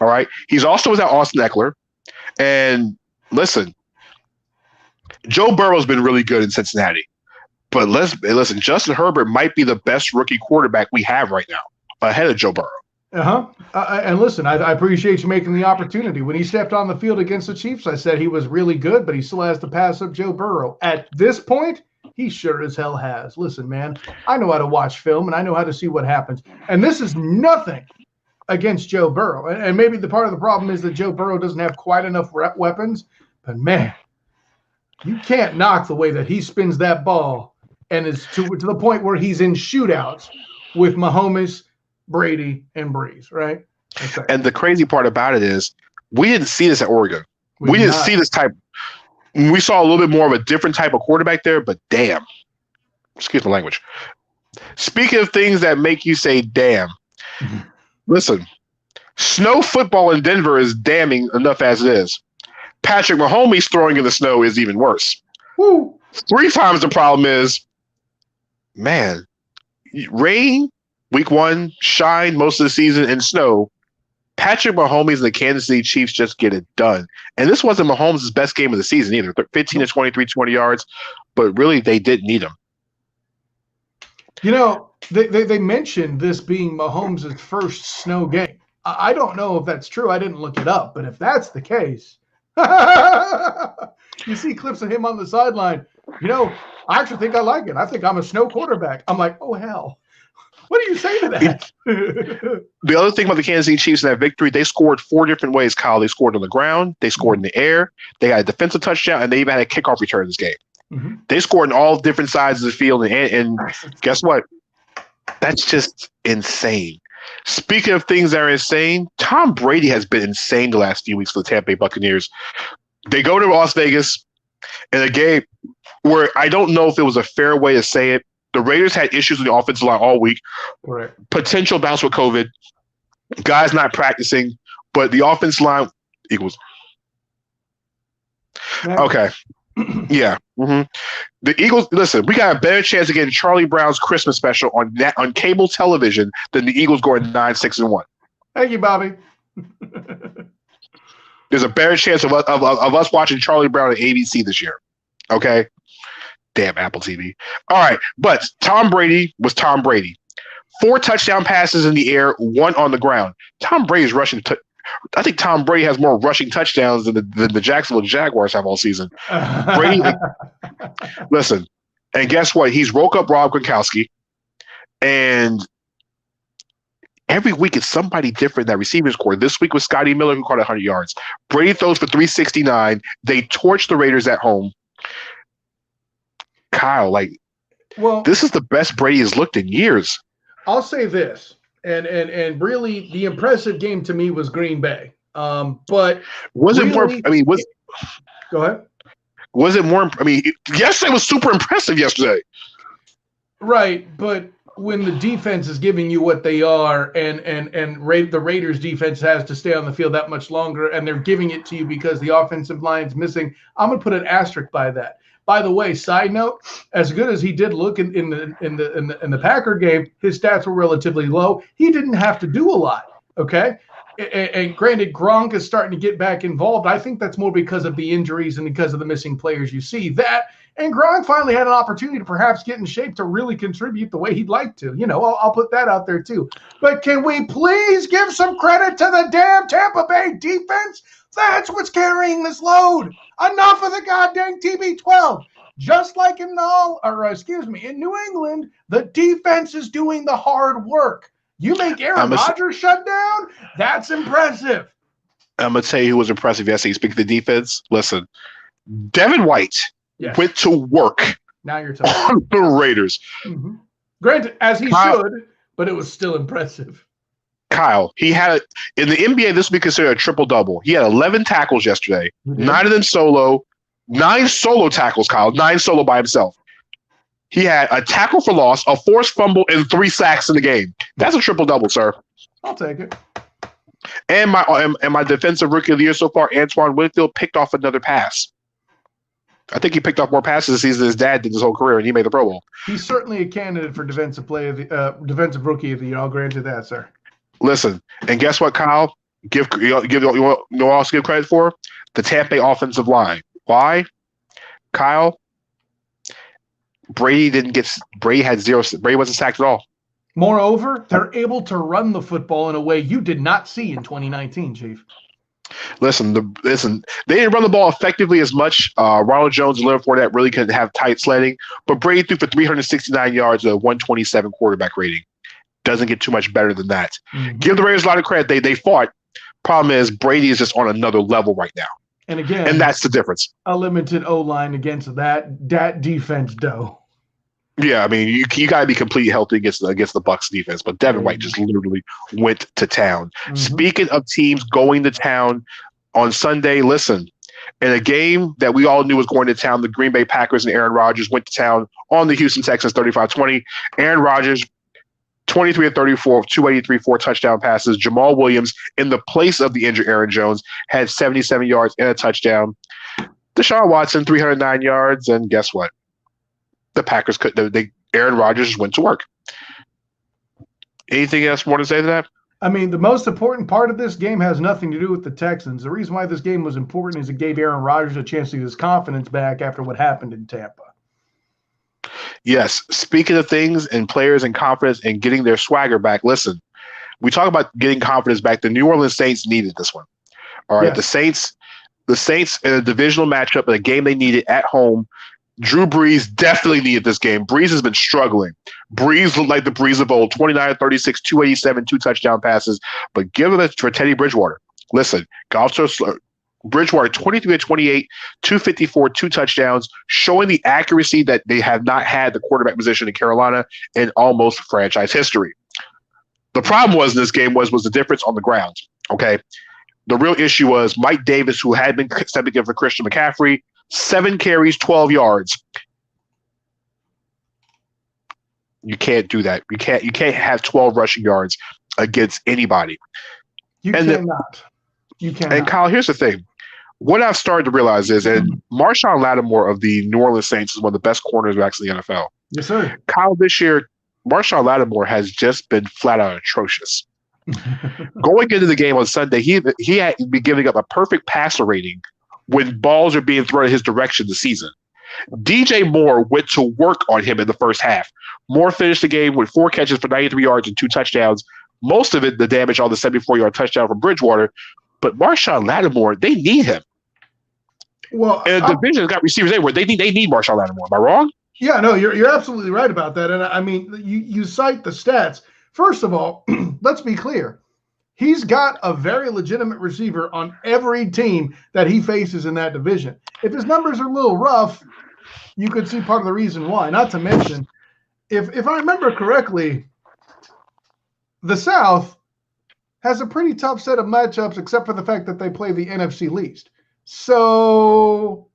All right. He's also without Austin Eckler. And listen, Joe Burrow's been really good in Cincinnati. But listen, Justin Herbert might be the best rookie quarterback we have right now, ahead of Joe Burrow. And listen, I appreciate you making the opportunity. When he stepped on the field against the Chiefs, I said he was really good, but he still has to pass up Joe Burrow. At this point, he sure as hell has. Listen, man, I know how to watch film, and I know how to see what happens. And this is nothing against Joe Burrow. And maybe the part of the problem is that Joe Burrow doesn't have quite enough weapons. But, man, you can't knock the way that he spins that ball and is to the point where he's in shootouts with Mahomes, Brady, and Breeze, right? Okay. And the crazy part about it is we didn't see this at Oregon. We didn't see this type. We saw a little bit more of a different type of quarterback there, but damn. Excuse my language. Speaking of things that make you say damn, listen, snow football in Denver is damning enough as it is. Patrick Mahomes throwing in the snow is even worse. Woo. 3 times the problem is, man, rain, week 1, shine most of the season, and snow. Patrick Mahomes and the Kansas City Chiefs just get it done. And this wasn't Mahomes' best game of the season either. 15 to 23, 20 yards, but really they didn't need him. You know, they mentioned this being Mahomes' first snow game. I don't know if that's true. I didn't look it up, but if that's the case, you see clips of him on the sideline. You know, I actually think I like it. I think I'm a snow quarterback. I'm like, oh, hell. What do you say to that? The other thing about the Kansas City Chiefs in that victory, they scored 4 different ways, Kyle. They scored on the ground, they scored in the air, they had a defensive touchdown, and they even had a kickoff return this game. Mm-hmm. They scored on all different sides of the field, and guess what? That's just insane. Speaking of things that are insane, Tom Brady has been insane the last few weeks for the Tampa Bay Buccaneers. They go to Las Vegas in a game where I don't know if it was a fair way to say it. The Raiders had issues with the offensive line all week. Right. Potential bounce with COVID. Guys not practicing, but the offensive line equals. Okay. Yeah. Mm-hmm. The Eagles, listen, we got a better chance of getting Charlie Brown's Christmas special on cable television than the Eagles going 9-6-1. Thank you, Bobby. There's a better chance of us watching Charlie Brown at ABC this year. Okay? Damn Apple TV. All right. But Tom Brady was Tom Brady. 4 touchdown passes in the air, 1 on the ground. Tom Brady's rushing. I think Tom Brady has more rushing touchdowns than the Jacksonville Jaguars have all season. Brady, listen, and guess what? He's woke up Rob Gronkowski, and every week it's somebody different in that receivers core. This week was Scotty Miller, who caught 100 yards. Brady throws for 369. They torch the Raiders at home. Kyle, this is the best Brady has looked in years. I'll say this. And really, the impressive game to me was Green Bay. But was it more? I mean, go ahead. Was it more? I mean, yesterday was super impressive. Yesterday, right? But when the defense is giving you what they are, and the Raiders' defense has to stay on the field that much longer, and they're giving it to you because the offensive line's missing, I'm gonna put an asterisk by that. By the way, side note, as good as he did look in the Packer game, his stats were relatively low. He didn't have to do a lot, okay? And granted, Gronk is starting to get back involved. I think that's more because of the injuries and because of the missing players. You see that, and Gronk finally had an opportunity to perhaps get in shape to really contribute the way he'd like to. You know, I'll put that out there too. But can we please give some credit to the damn Tampa Bay defense? That's what's carrying this load. Enough of the goddamn TB12. Just like in New England, the defense is doing the hard work. You make Aaron Rodgers shut down? That's impressive. I'm going to tell you who was impressive yesterday. Speaking of the defense, listen, Devin White went to work now you're talking on the Raiders. Mm-hmm. Granted, as he should, but it was still impressive. Kyle, he had in the NBA, this would be considered a triple-double. He had 11 tackles yesterday, 9 of them solo, 9 solo tackles, Kyle, 9 solo by himself. He had a tackle for loss, a forced fumble, and 3 sacks in the game. That's a triple-double, sir. I'll take it. And my defensive rookie of the year so far, Antoine Winfield, picked off another pass. I think he picked off more passes this season than his dad did his whole career, and he made the Pro Bowl. He's certainly a candidate for defensive rookie of the year. I'll grant you that, sir. Listen, and guess what, Kyle? You also give credit for the Tampa Bay offensive line. Why, Kyle? Brady had 0. Brady wasn't sacked at all. Moreover, they're able to run the football in a way you did not see in 2019, Chief. Listen, they didn't run the ball effectively as much. Ronald Jones and Leonard Fournette really couldn't have tight sledding, but Brady threw for 369 yards with a 127 quarterback rating. Doesn't get too much better than that. Mm-hmm. Give the Raiders a lot of credit. They fought. Problem is, Brady is just on another level right now. And again, and that's the difference. A limited O-line against that defense, though. Yeah, I mean, you got to be completely healthy against the Bucs defense, but Devin White just literally went to town. Mm-hmm. Speaking of teams going to town on Sunday, listen, in a game that we all knew was going to town, the Green Bay Packers and Aaron Rodgers went to town on the Houston Texans 35-20. Aaron Rodgers 23 of 34, 283, 4 touchdown passes. Jamal Williams, in the place of the injured Aaron Jones, had 77 yards and a touchdown. Deshaun Watson, 309 yards, and guess what? The Packers Aaron Rodgers went to work. Anything else more to say to that? I mean, the most important part of this game has nothing to do with the Texans. The reason why this game was important is it gave Aaron Rodgers a chance to get his confidence back after what happened in Tampa. Yes. Speaking of things and players and confidence and getting their swagger back, listen, we talk about getting confidence back. The New Orleans Saints needed this one. All right. Yes. The Saints in a divisional matchup in a game they needed at home. Drew Brees definitely needed this game. Brees has been struggling. Brees looked like the Brees of old, 29-36, 287, 2 touchdown passes. But give it for Teddy Bridgewater. Listen, got off to Bridgewater 23-28, 254, 2 touchdowns, showing the accuracy that they have not had the quarterback position in Carolina in almost franchise history. The problem was in this game was the difference on the ground. Okay. The real issue was Mike Davis, who had been stepping in for Christian McCaffrey, 7 carries, 12 yards. You can't do that. You can't have 12 rushing yards against anybody. You cannot. And Kyle, here's the thing. What I've started to realize is, and Marshawn Lattimore of the New Orleans Saints is one of the best cornerbacks in the NFL. Yes, sir. Kyle, this year, Marshawn Lattimore has just been flat out atrocious. Going into the game on Sunday, he had been giving up a perfect passer rating when balls are being thrown in his direction this season. DJ Moore went to work on him in the first half. Moore finished the game with 4 catches for 93 yards and 2 touchdowns. Most of it, the damage on the 74-yard touchdown from Bridgewater. But Marshawn Lattimore, they need him. Well, and the division has got receivers everywhere. They need Marshawn Lattimore. Am I wrong? Yeah, no, you're absolutely right about that. And I mean, you cite the stats. First of all, let's be clear. He's got a very legitimate receiver on every team that he faces in that division. If his numbers are a little rough, you could see part of the reason why. Not to mention, if I remember correctly, the South has a pretty tough set of matchups, except for the fact that they play the NFC least. So,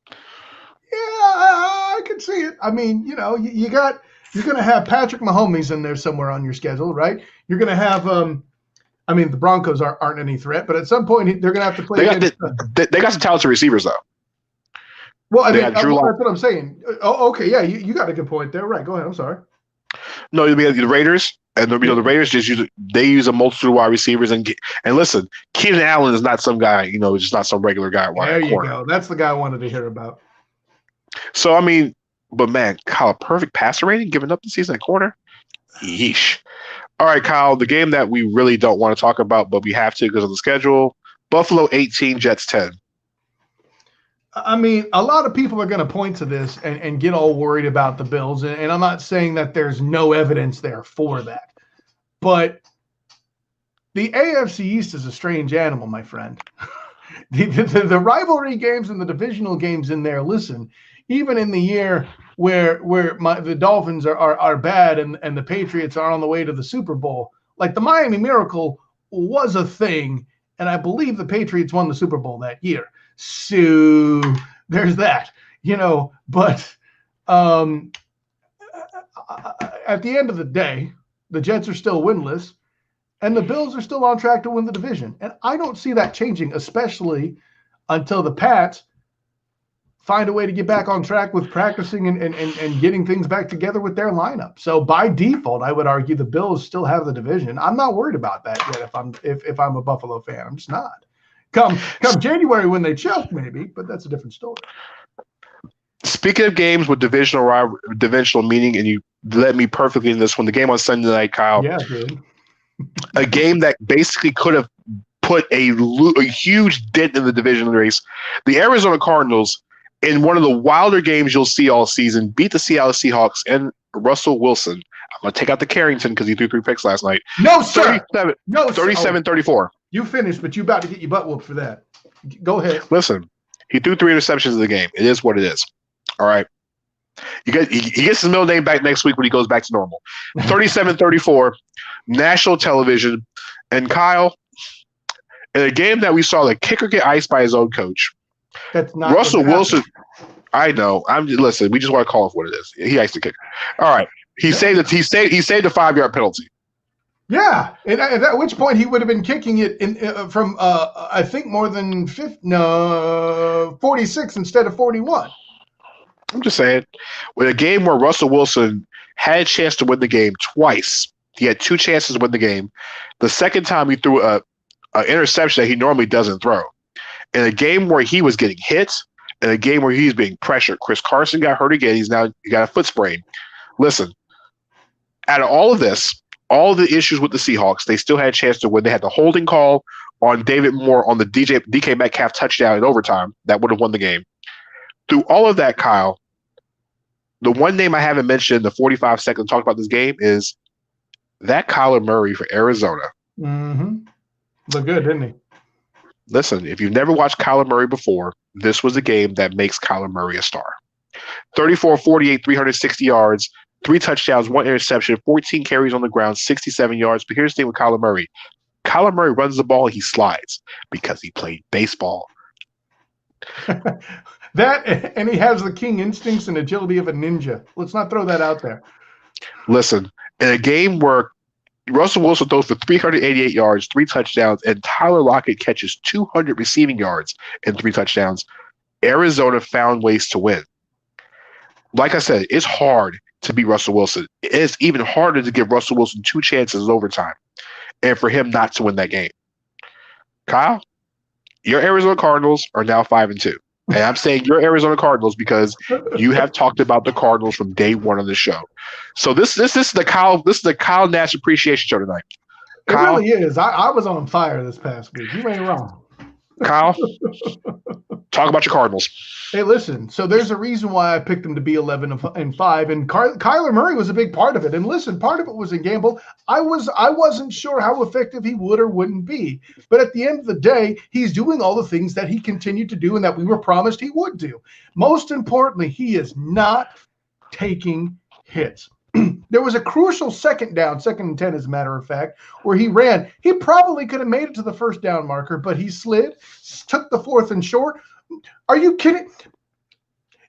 yeah, I can see it. I mean, you're going to have Patrick Mahomes in there somewhere on your schedule, right? You're going to have, the Broncos aren't any threat, but at some point they're going to have to play. They got some talented receivers, though. Well, that's what I'm saying. Oh, okay, yeah, you got a good point there. Right, go ahead. I'm sorry. No, the Raiders, and the Raiders use a multitude of wide receivers, and listen, Keenan Allen is not some guy, just not some regular guy. There you go. That's the guy I wanted to hear about. So but man, Kyle, perfect passer rating giving up the season at corner. Yeesh. All right, Kyle, the game that we really don't want to talk about, but we have to because of the schedule. Buffalo 18, Jets 10. I mean, a lot of people are going to point to this and get all worried about the Bills. And I'm not saying that there's no evidence there for that. But the AFC East is a strange animal, my friend. The rivalry games and the divisional games in there, listen, even in the year where the Dolphins are bad and the Patriots are on the way to the Super Bowl, like the Miami Miracle was a thing. And I believe the Patriots won the Super Bowl that year. So there's that, but at the end of the day, the Jets are still winless and the Bills are still on track to win the division. And I don't see that changing, especially until the Pats find a way to get back on track with practicing and getting things back together with their lineup. So by default, I would argue the Bills still have the division. I'm not worried about that yet if I'm a Buffalo fan. I'm just not. Come January when they choke, maybe, but that's a different story. Speaking of games with divisional meaning, and you led me perfectly in this one, the game on Sunday night, Kyle. Yeah, dude. A game that basically could have put a huge dent in the division race. The Arizona Cardinals, in one of the wilder games you'll see all season, beat the Seattle Seahawks and Russell Wilson. I'm going to take out the Carrington because he threw 3 picks last night. No, sir. 37-34. You finished, but you about to get your butt whooped for that. Go ahead. Listen, he threw 3 interceptions in the game. It is what it is. All right. He gets his middle name back next week when he goes back to normal. 37-34, national television. And Kyle, in a game that we saw the kicker get iced by his own coach, that's not Russell Wilson. I know. Listen, we just want to call it what it is. He iced the kicker. All right. He saved a 5-yard penalty. Yeah, and at which point he would have been kicking it from I think more than 46 instead of 41. I'm just saying, with a game where Russell Wilson had a chance to win the game twice, he had 2 chances to win the game. The second time he threw an interception that he normally doesn't throw. In a game where he was getting hit, in a game where he's being pressured. Chris Carson got hurt again. He got a foot sprain. Listen, out of all of this, all the issues with the Seahawks, they still had a chance to win. They had the holding call on David Moore on the DK Metcalf touchdown in overtime that would have won the game. Through all of that, Kyle, the one name I haven't mentioned in the 45 seconds to talk about this game is that Kyler Murray for Arizona. Mm-hmm. Looked good, didn't he? Listen, if you've never watched Kyler Murray before, this was a game that makes Kyler Murray a star. 34 48, 360 yards, 3 touchdowns, 1 interception, 14 carries on the ground, 67 yards. But here's the thing with Kyler Murray. Kyler Murray runs the ball, he slides because he played baseball. And he has the king instincts and agility of a ninja. Let's not throw that out there. Listen, in a game where Russell Wilson throws for 388 yards, 3 touchdowns, and Tyler Lockett catches 200 receiving yards and 3 touchdowns, Arizona found ways to win. Like I said, it's hard to beat Russell Wilson. It's even harder to give Russell Wilson 2 chances in overtime and for him not to win that game. Kyle, your Arizona Cardinals are now 5-2. And I'm saying your Arizona Cardinals because you have talked about the Cardinals from day one on the show. So this is the Kyle Nash appreciation show tonight. Kyle, it really is. I was on fire this past week. You ain't wrong. Kyle, talk about your Cardinals. Hey, listen. So there's a reason why I picked them to be 11-5, and Kyler Murray was a big part of it. And listen, part of it was a gamble. I wasn't sure how effective he would or wouldn't be, but at the end of the day, he's doing all the things that he continued to do and that we were promised he would do. Most importantly, he is not taking hits. There was a crucial second and 10, as a matter of fact, where he ran. He probably could have made it to the first down marker, but he slid, took the 4th and short. Are you kidding?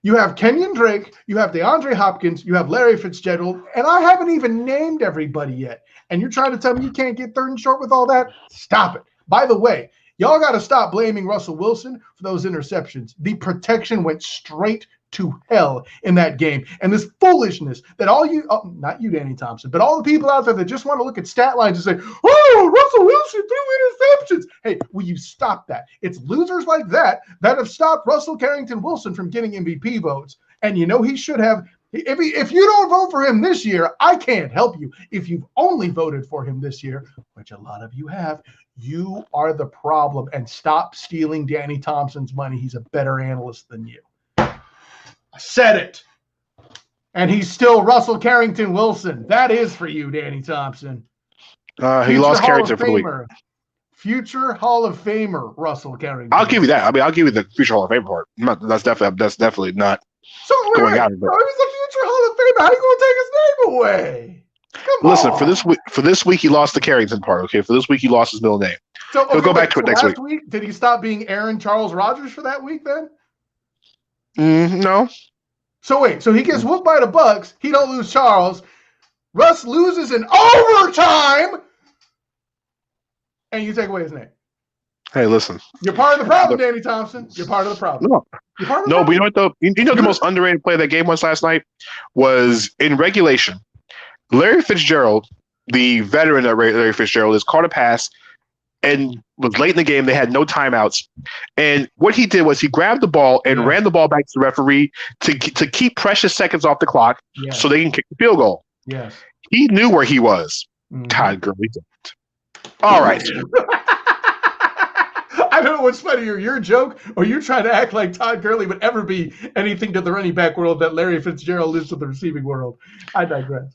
You have Kenyon Drake, you have DeAndre Hopkins, you have Larry Fitzgerald, and I haven't even named everybody yet. And you're trying to tell me you can't get 3rd and short with all that? Stop it. By the way, y'all got to stop blaming Russell Wilson for those interceptions. The protection went straight to hell in that game. And this foolishness that all you, not you, Danny Thompson, but all the people out there that just want to look at stat lines and say, oh, Russell Wilson threw interceptions. Hey, will you stop that? It's losers like that have stopped Russell Carrington Wilson from getting MVP votes. And you know he should have. If you don't vote for him this year, I can't help you. If you've only voted for him this year, which a lot of you have, you are the problem. And stop stealing Danny Thompson's money. He's a better analyst than you. I said it. And he's still Russell Carrington Wilson. That is for you, Danny Thompson. He lost Carrington for the week. Future Hall of Famer, Russell Carrington. I'll give you that. I mean, I'll give you the future Hall of Famer part. That's definitely not going out. But he's a future Hall of Famer. How are you going to take his name away? Listen, for this week, he lost the Carrington part. Okay, for this week, he lost his middle name. So he'll go back to it next week. Did he stop being Aaron Charles Rodgers for that week then? No. So wait, so he gets whooped by the Bucks. He don't lose Charles. Russ loses in overtime, and you take away his name. Hey, listen. You're part of the problem, Danny Thompson. You're part of the problem. No, but you know what though? You know the most underrated play of that game was last night was in regulation. Larry Fitzgerald, the veteran of Larry Fitzgerald, is caught a pass and was late in the game. They had no timeouts. And what he did was he grabbed the ball and ran the ball back to the referee to keep precious seconds off the clock so they can kick the field goal. Yes. He knew where he was. Todd Gurley didn't. All right. I don't know what's funnier, your joke or you trying to act like Todd Gurley would ever be anything to the running back world that Larry Fitzgerald is to the receiving world. I digress.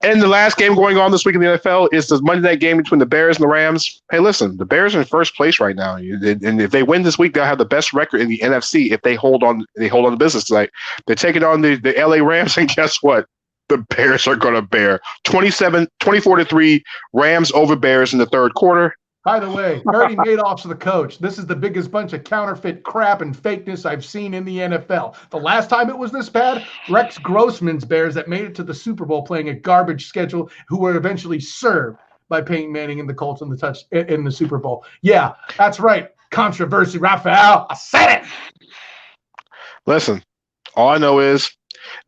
And the last game going on this week in the NFL is the Monday night game between the Bears and the Rams. Hey, listen, the Bears are in first place right now, and if they win this week, they'll have the best record in the NFC if they hold on. They hold on to business tonight. They're taking on the LA Rams, and guess what? The Bears are going to bear 24-3 Rams over Bears in the third quarter. By the way, 30 Madoff's the coach. This is the biggest bunch of counterfeit crap and fakeness I've seen in the NFL. The last time it was this bad, Rex Grossman's Bears that made it to the Super Bowl playing a garbage schedule who were eventually served by Peyton Manning and the Colts in the Super Bowl. Yeah, that's right. Controversy, Raphael. I said it. Listen, all I know is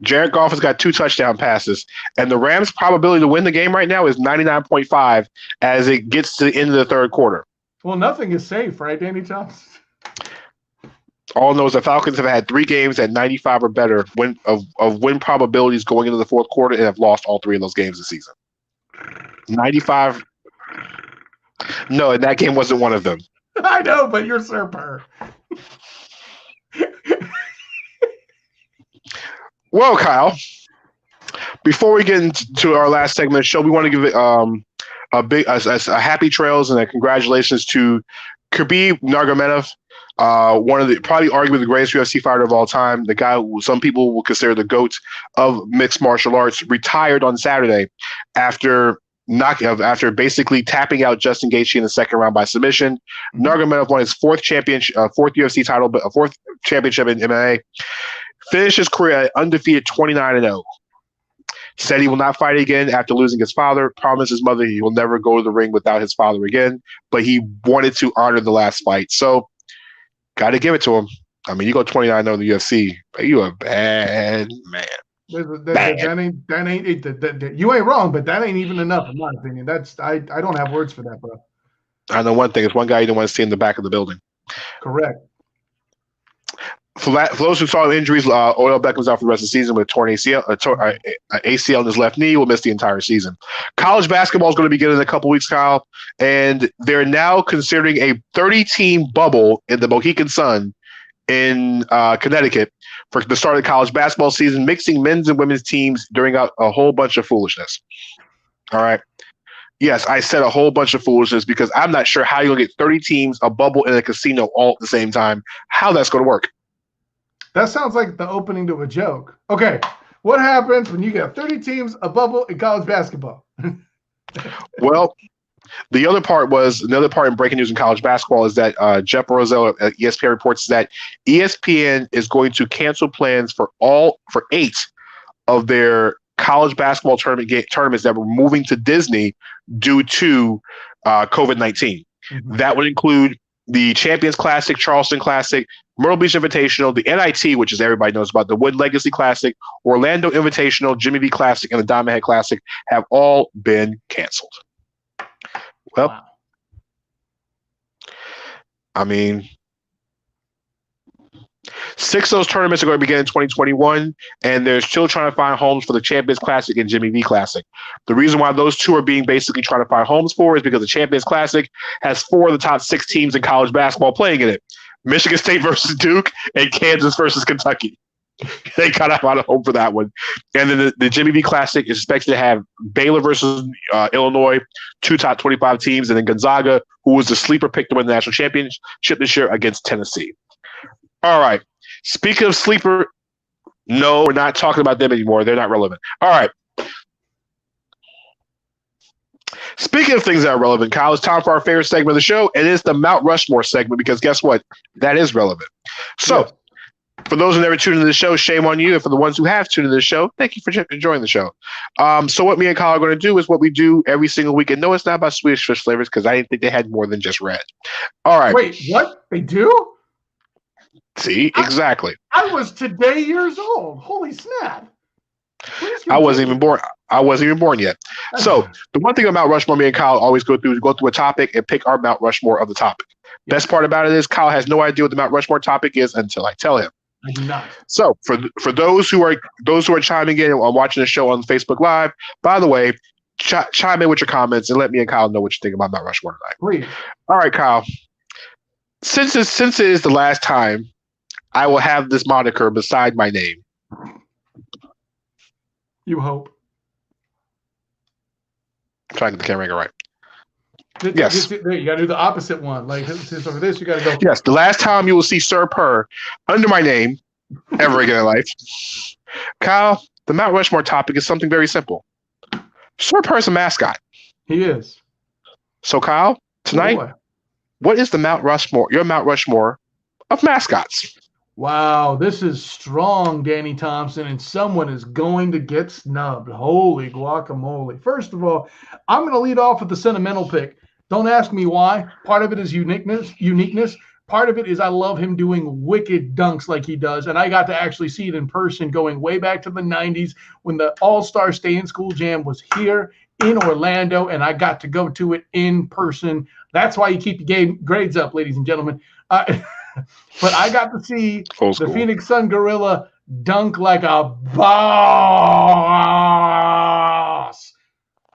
Jared Goff has got 2 touchdown passes, and the Rams' probability to win the game right now is 99.5 as it gets to the end of the third quarter. Well, nothing is safe, right, Danny Johnson? All I know is the Falcons have had 3 games at 95 or better of win probabilities going into the fourth quarter and have lost all 3 of those games this season. 95. No, and that game wasn't one of them. I know, but you're super. Well, Kyle, before we get into our last segment of the show, we want to give a happy trails and a congratulations to Khabib Nurmagomedov, one of the probably arguably the greatest UFC fighter of all time. The guy who some people will consider the GOAT of mixed martial arts retired on Saturday after basically tapping out Justin Gaethje in the second round by submission. Nurmagomedov won his fourth UFC title, but a fourth championship in MMA. Finished his career at undefeated 29-0. Said he will not fight again after losing his father. Promised his mother he will never go to the ring without his father again. But he wanted to honor the last fight. So, got to give it to him. I mean, you go 29-0 in the UFC, but you a bad man. You ain't wrong, but that ain't even enough, in my opinion. I don't have words for that, bro. I know one thing. It's one guy you don't want to see in the back of the building. Correct. For those who saw injuries, Odell Beckham's out for the rest of the season with a torn ACL, ACL in his left knee. Will miss the entire season. College basketball is going to begin in a couple weeks, Kyle, and they're now considering a 30-team bubble in the Mohegan Sun in Connecticut for the start of the college basketball season, mixing men's and women's teams during a whole bunch of foolishness. All right. Yes, I said a whole bunch of foolishness because I'm not sure how you'll get 30 teams, a bubble, in a casino all at the same time. How that's going to work. That sounds like the opening to a joke. Okay, what happens when you get 30 teams, a bubble, in college basketball? Well, the other part in breaking news in college basketball is that Jeff Rosell at ESPN reports that ESPN is going to cancel plans for 8 of their college basketball tournaments that were moving to Disney due to COVID-19. Mm-hmm. That would include the Champions Classic, Charleston Classic, Myrtle Beach Invitational, the NIT, which is everybody knows about, the Wood Legacy Classic, Orlando Invitational, Jimmy V Classic, and the Diamond Head Classic have all been canceled. Well, wow. I mean, 6 of those tournaments are going to begin in 2021, and they're still trying to find homes for the Champions Classic and Jimmy V Classic. The reason why those two are being basically trying to find homes for is because the Champions Classic has 4 of the top 6 teams in college basketball playing in it. Michigan State versus Duke and Kansas versus Kentucky. They got out of home for that one. And then the Jimmy V Classic is expected to have Baylor versus Illinois, 2 top 25 teams, and then Gonzaga, who was the sleeper pick to win the national championship this year, against Tennessee. All right. Speaking of sleeper, no, we're not talking about them anymore. They're not relevant. All right. Speaking of things that are relevant, Kyle, it's time for our favorite segment of the show, and it's the Mount Rushmore segment, because guess what? That is relevant. So, for those who never tuned into the show, shame on you. And for the ones who have tuned into the show, thank you for enjoying the show. So what me and Kyle are going to do is what we do every single week. And no, it's not about Swedish Fish flavors, because I didn't think they had more than just red. All right. Wait, what? They do? See, exactly. I was today years old. Holy snap. I wasn't even born. I wasn't even born yet. So the one thing about Mount Rushmore, me and Kyle always go through a topic and pick our Mount Rushmore of the topic. Yep. Best part about it is Kyle has no idea what the Mount Rushmore topic is until I tell him. I do not. So for those who are chiming in and watching the show on Facebook Live, by the way, chime in with your comments and let me and Kyle know what you think about Mount Rushmore tonight. Please. All right, Kyle. Since it is the last time I will have this moniker beside my name. You hope. I'm trying to get the camera right. Yes. You got to do the opposite one. Like, since over this, you got to go. Yes, the last time you will see Sir Purr under my name ever again in life. Kyle, the Mount Rushmore topic is something very simple. Sir Purr is a mascot. He is. So, Kyle, tonight, what is your Mount Rushmore of mascots? Wow, this is strong, Danny Thompson, and someone is going to get snubbed. Holy guacamole. First of all, I'm going to lead off with the sentimental pick. Don't ask me why. Part of it is uniqueness. Part of it is I love him doing wicked dunks like he does, and I got to actually see it in person going way back to the 90s when the All-Star Stay in School Jam was here in Orlando, and I got to go to it in person. That's why you keep the grades up, ladies and gentlemen. But I got to see the Phoenix Sun Gorilla dunk like a boss.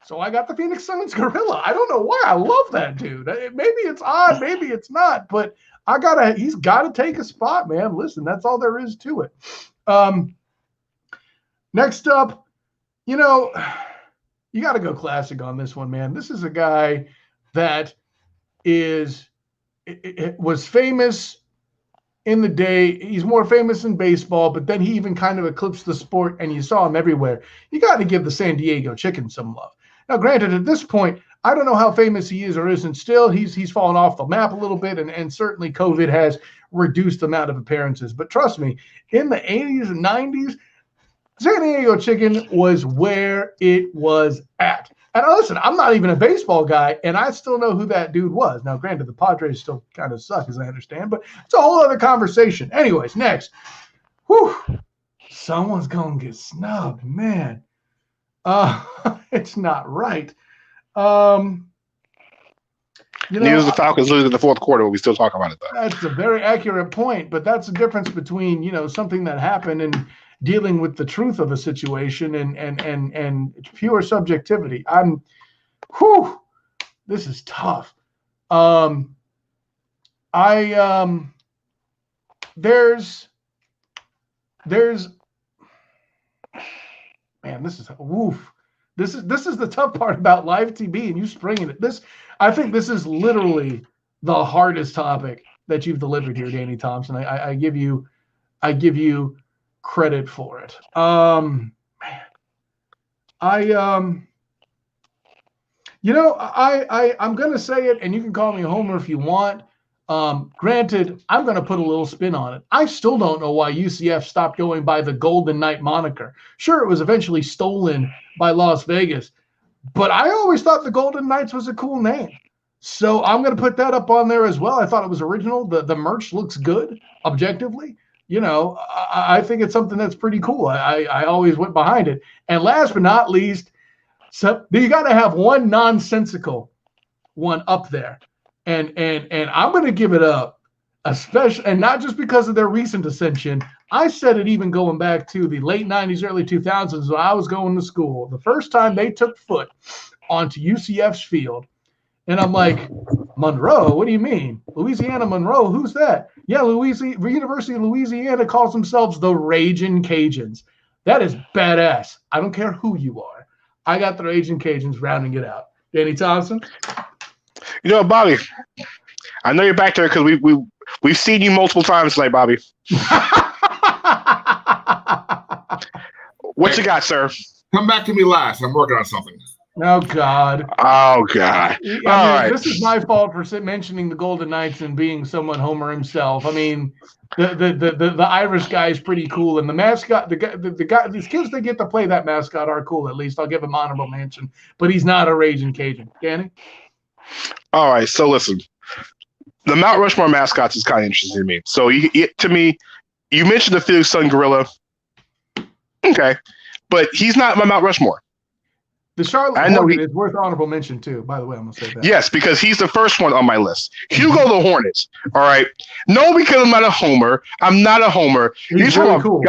So I got the Phoenix Suns Gorilla. I don't know why. I love that dude. Maybe it's odd, maybe it's not, but he's got to take a spot, man. Listen, that's all there is to it. Next up, You got to go classic on this one, man. This is a guy that was famous in the day. He's more famous in baseball, but then he even kind of eclipsed the sport, and you saw him everywhere. You got to give the San Diego Chicken some love. Now, granted, at this point, I don't know how famous he is or isn't still. He's fallen off the map a little bit, and certainly COVID has reduced the amount of appearances. But trust me, in the 80s and 90s, San Diego Chicken was where it was at. And listen, I'm not even a baseball guy, and I still know who that dude was. Now, granted, the Padres still kind of suck, as I understand, but it's a whole other conversation. Anyways, next. Whew. Someone's going to get snubbed, man. It's not right. News the Falcons losing in the fourth quarter, but we still talk about it, though. That's a very accurate point, but that's the difference between, something that happened and dealing with the truth of a situation and pure subjectivity. This is tough. There's man, this is woof. This is the tough part about live TV and you springing it. I think this is literally the hardest topic that you've delivered here, Danny Thompson. I give you credit for it. Man, I'm gonna say it, and you can call me Homer if you want. Granted, I'm gonna put a little spin on it. I still don't know why UCF stopped going by the Golden Knight moniker. Sure, it was eventually stolen by Las Vegas, but I always thought the Golden Knights was a cool name. So I'm gonna put that up on there as well. I thought it was original. The merch looks good, objectively. I think it's something that's pretty cool. I always went behind it. And last but not least, so you got to have one nonsensical one up there. And I'm going to give it up, especially, and not just because of their recent ascension. I said it even going back to the late 90s, early 2000s when I was going to school. The first time they took foot onto UCF's field, and I'm like, Monroe? What do you mean? Louisiana Monroe? Who's that? Yeah, University of Louisiana calls themselves the Ragin' Cajuns. That is badass. I don't care who you are. I got the Ragin' Cajuns rounding it out. Danny Thompson? Bobby, I know you're back there because we've seen you multiple times tonight, Bobby. What you got, sir? Come back to me last. I'm working on something. Oh, God. All right. This is my fault for mentioning the Golden Knights and being somewhat Homer himself. I mean, the Irish guy is pretty cool, and the mascot, the guy, these kids that get to play that mascot are cool. At least I'll give him honorable mention. But he's not a Ragin' Cajun. Danny? All right. So listen, the Mount Rushmore mascots is kind of interesting to me. So to me, you mentioned the Felix Sun Gorilla. Okay, but he's not my Mount Rushmore. The Charlotte Hornet is worth honorable mention, too. By the way, I'm going to say that. Yes, because he's the first one on my list. Hugo the Hornets. All right. No, because I'm not a homer. I'm not a homer. He's really cool.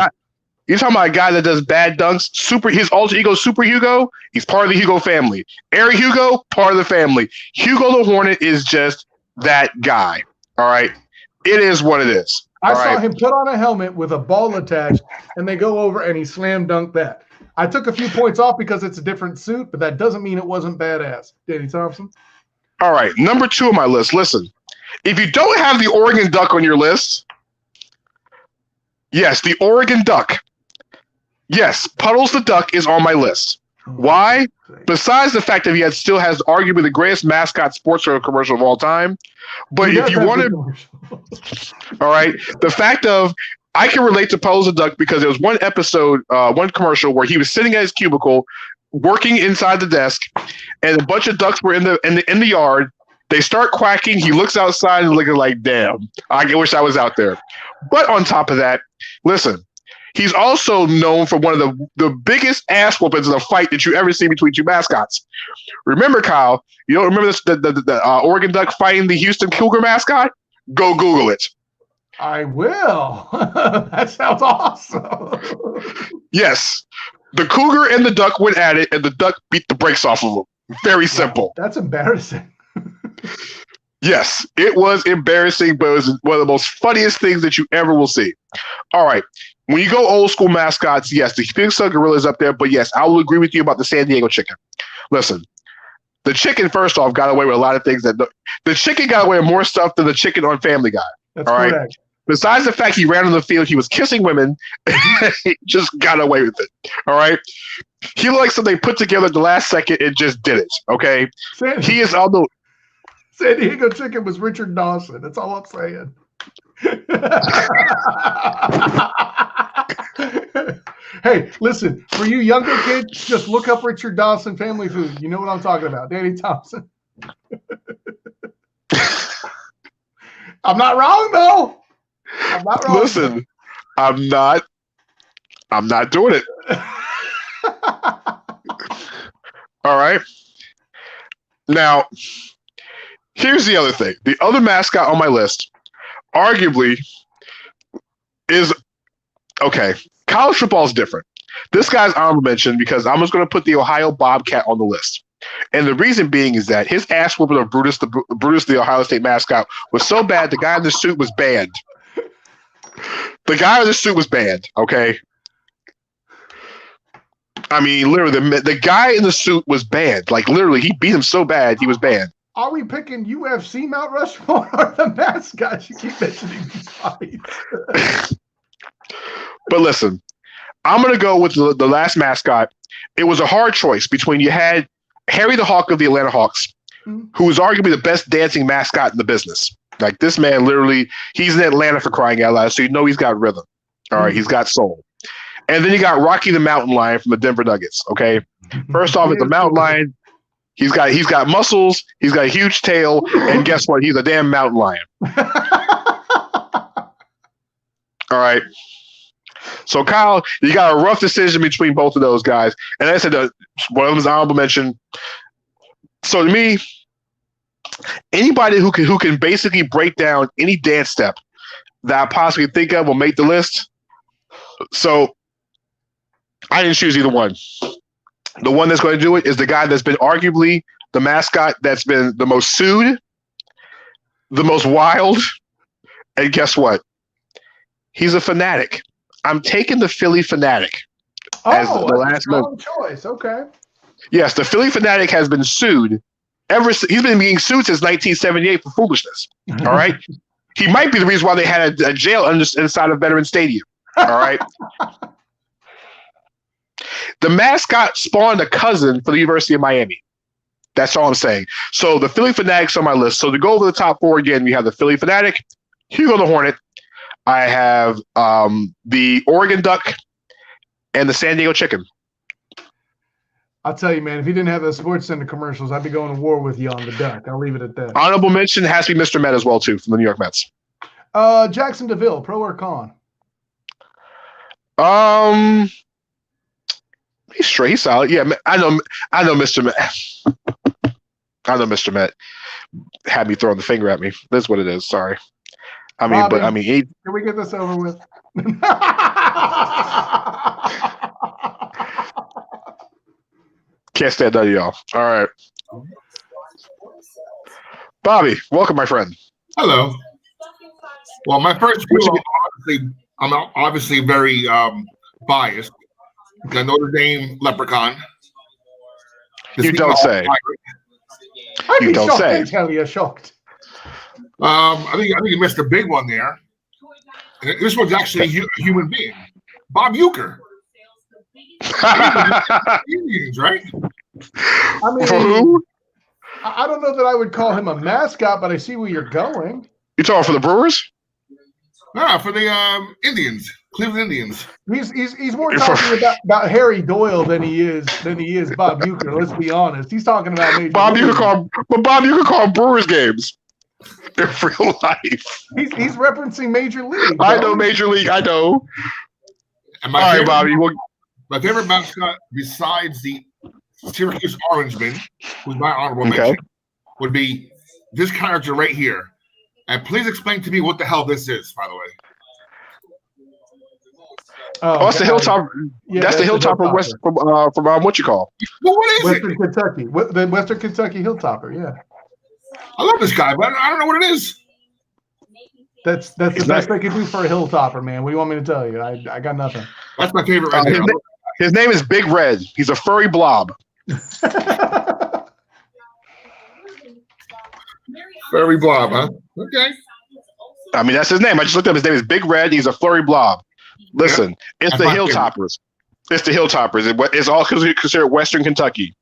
You're talking about a guy that does bad dunks. His alter ego, Super Hugo, he's part of the Hugo family. Eric Hugo, part of the family. Hugo the Hornet is just that guy. All right. It is what it is. I saw him put on a helmet with a ball attached, and they go over and he slam dunked that. I took a few points off because it's a different suit, but that doesn't mean it wasn't badass. Danny Thompson? All right. Number 2 on my list. Listen, if you don't have the Oregon Duck on your list, yes, the Oregon Duck. Yes, Puddles the Duck is on my list. Why? Besides the fact that he still has arguably the greatest mascot sports commercial of all time. But if you want to, all right, the fact of I can relate to Puddles the Duck because there was one episode, one commercial where he was sitting at his cubicle, working inside the desk, and a bunch of ducks were in the yard. They start quacking. He looks outside and looking like, damn, I wish I was out there. But on top of that, listen, he's also known for one of the biggest ass whoopings in a fight that you ever see between two mascots. Remember, Kyle, you don't remember this, the Oregon Duck fighting the Houston Cougar mascot? Go Google it. I will. That sounds awesome. Yes. The Cougar and the Duck went at it, and the Duck beat the brakes off of him. Very simple. Wow, that's embarrassing. Yes, it was embarrassing, but it was one of the most funniest things that you ever will see. All right. when you go old school mascots, yes, the Phoenix Sun Gorilla is up there, but yes, I will agree with you about the San Diego Chicken. Listen, the chicken, first off, got away with a lot of things the chicken got away with more stuff than the chicken on Family Guy. That's correct. Besides the fact he ran on the field, he was kissing women. He just got away with it. All right. He looked like something put together at the last second and just did it. Okay. He is on the San Diego Chicken was Richard Dawson. That's all I'm saying. Hey, listen, for you younger kids, just look up Richard Dawson Family Food. You know what I'm talking about. Danny Thompson. I'm not wrong, though. I'm not wrong. Listen, I'm not doing it. All right. Now, here's the other thing. The other mascot on my list, arguably, is okay. College football is different. This guy's honorable mention because I'm just going to put the Ohio Bobcat on the list. And the reason being is that his ass whooping of Brutus, the Ohio State mascot, was so bad the guy in the suit was banned. The guy in the suit was banned, okay? I mean, literally, the guy in the suit was banned. Like, literally, he beat him so bad, he was banned. Are we picking UFC Mount Rushmore or the mascots? You keep mentioning these fights. But listen, I'm going to go with the last mascot. It was a hard choice between you had Harry the Hawk of the Atlanta Hawks, who is arguably the best dancing mascot in the business. Like, this man, literally, he's in Atlanta for crying out loud, so you know he's got rhythm. All right, he's got soul. And then you got Rocky the Mountain Lion from the Denver Nuggets, okay? First off, it's the Mountain Lion. He's got muscles, he's got a huge tail, and guess what? He's a damn mountain lion. All right. So, Kyle, you got a rough decision between both of those guys. And I said one of them is honorable mention. So, to me, anybody who can basically break down any dance step that I possibly think of will make the list. So, I didn't choose either one. The one that's going to do it is the guy that's been arguably the mascot that's been the most sued, the most wild, and guess what? He's a fanatic. I'm taking the Philly Fanatic as the last one. Choice. Okay. Yes, the Philly Fanatic has been sued. He's been being sued since 1978 for foolishness. All right. He might be the reason why they had a jail inside of Veterans Stadium. All right. The mascot spawned a cousin for the University of Miami. That's all I'm saying. So the Philly Fanatic's on my list. So to go over the top four again, we have the Philly Fanatic, Hugo the Hornet. I have the Oregon Duck and the San Diego Chicken. I'll tell you, man, if he didn't have the Sports Center commercials, I'd be going to war with you on the Duck. I'll leave it at that. Honorable mention has to be Mr. Met as well, too, from the New York Mets. Jackson DeVille, pro or con? He's straight. He's solid. Yeah, I know Mr. Met. I know Mr. Met had me throwing the finger at me. That's what it is. Sorry. I mean, Bobby, but I mean, can we get this over with? Can't stand none of y'all. All right. Bobby, welcome, my friend. Hello. Well, my first two, I'm obviously very biased. The Notre Dame Leprechaun. You don't say. I'd be shocked. I tell you, shocked. I think you missed a big one there. And this one's actually a human being, Bob Uecker. Indians, right? I mean, for who? I don't know that I would call him a mascot, but I see where you're going. You talking for the Brewers? No, for the Indians, Cleveland Indians. He's more talking about Harry Doyle than he is Bob Uecker. Let's be honest. He's talking about Major Bob. League. You could call Brewers games in real life. He's referencing Major League. I know Major League. I know. And all right, Bobby. My favorite mascot, besides the Syracuse Orangeman, who's my honorable mention, would be this character right here. And please explain to me what the hell this is, by the way. Oh, that's the Hilltop. Yeah, that's the Hilltopper from what you call? Well, what is Western Kentucky. The Western Kentucky Hilltopper, yeah. I love this guy, but I don't know what it is. That's the best they can do for a hilltopper, man. What do you want me to tell you? I got nothing. That's my favorite right there. His name is Big Red. He's a furry blob. Furry blob, huh? Okay. I mean, that's his name. I just looked up. His name is Big Red. He's a furry blob. Listen, it's the Hilltoppers. It's the Hilltoppers. It's all considered Western Kentucky.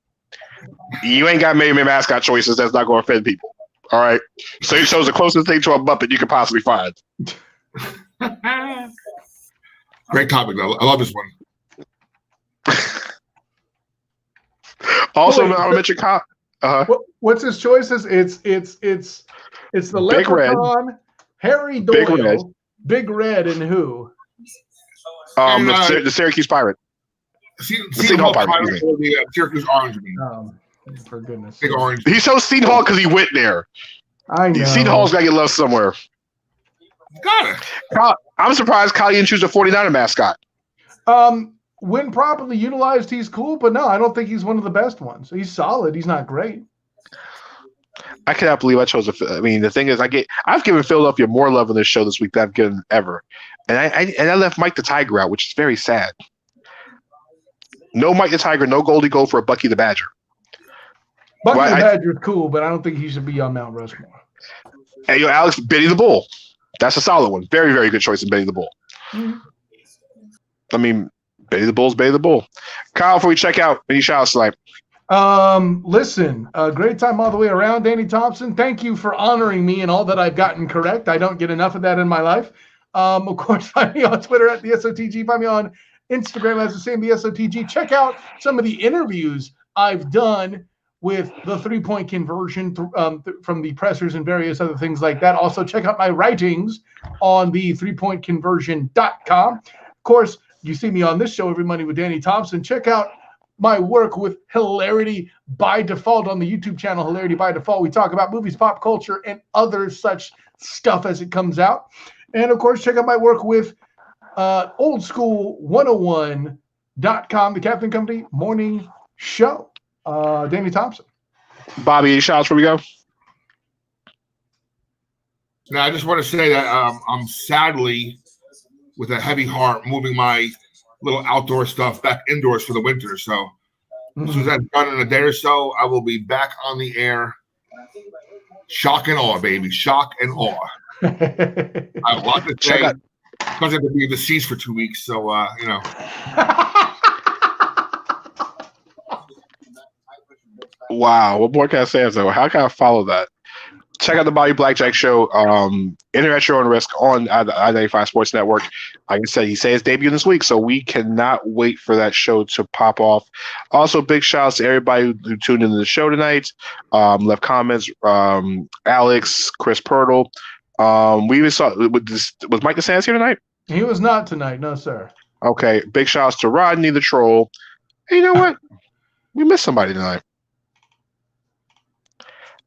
You ain't got many mascot choices that's not going to offend people. All right. So you chose the closest thing to a Muppet you could possibly find. Great topic, though. I love this one. Also, I'll mention what's his choices? It's the Big Leprechaun, Harry Doyle, Big Red, and who? The Syracuse Pirate. Seton Hall Pirate. Or the Syracuse Orangeman. For goodness. Big Orange. He chose Seton Hall because he went there. I know. Seton Hall's got to get love somewhere. Got it. I'm surprised Kyle didn't choose a 49er mascot. When properly utilized, he's cool, but no, I don't think he's one of the best ones. He's solid. He's not great. I cannot believe I chose the thing is, I've given Philadelphia more love in this show this week than I've given ever, and I left Mike the Tiger out, which is very sad. No Mike the Tiger, no Goldie Gold for a Bucky the Badger. Bucky the Badger's cool, but I don't think he should be on Mount Rushmore. Hey, Alex, Benny the Bull. That's a solid one. Very, very good choice in Benny the Bull. Mm-hmm. I mean, Benny the Bull's Benny the Bull. Kyle, before we check out, any shout-outs tonight? Listen, great time all the way around, Danny Thompson. Thank you for honoring me and all that I've gotten correct. I don't get enough of that in my life. Of course, find me on Twitter at the SOTG. Find me on Instagram as the same, the SOTG. Check out some of the interviews I've done with the three-point conversion from the pressers and various other things like that. Also, check out my writings on the threepointconversion.com. Of course, you see me on this show every Monday with Danny Thompson. Check out my work with Hilarity by Default on the YouTube channel, Hilarity by Default. We talk about movies, pop culture, and other such stuff as it comes out. And, of course, check out my work with oldschool101.com, the Captain Company Morning Show. Danny Thompson. Bobby, any shout-outs before we go? Now, I just want to say that I'm sadly, with a heavy heart, moving my little outdoor stuff back indoors for the winter. So as soon as that's done in a day or so, I will be back on the air. Shock and awe, baby. Shock and awe. I have a lot to say. Because I have to be deceased for 2 weeks. So, Wow, what more can I say? So how can I follow that? Check out the Bobby Blackjack Show, Internet Show on Risk on I-95 Sports Network. Like I said, he says debut this week, so we cannot wait for that show to pop off. Also, big shout outs to everybody who tuned into the show tonight, left comments. Alex, Chris Pirtle. We even saw was Mike DeSantis here tonight? He was not tonight, no sir. Okay, big shout outs to Rodney the Troll. Hey, you know what? We missed somebody tonight.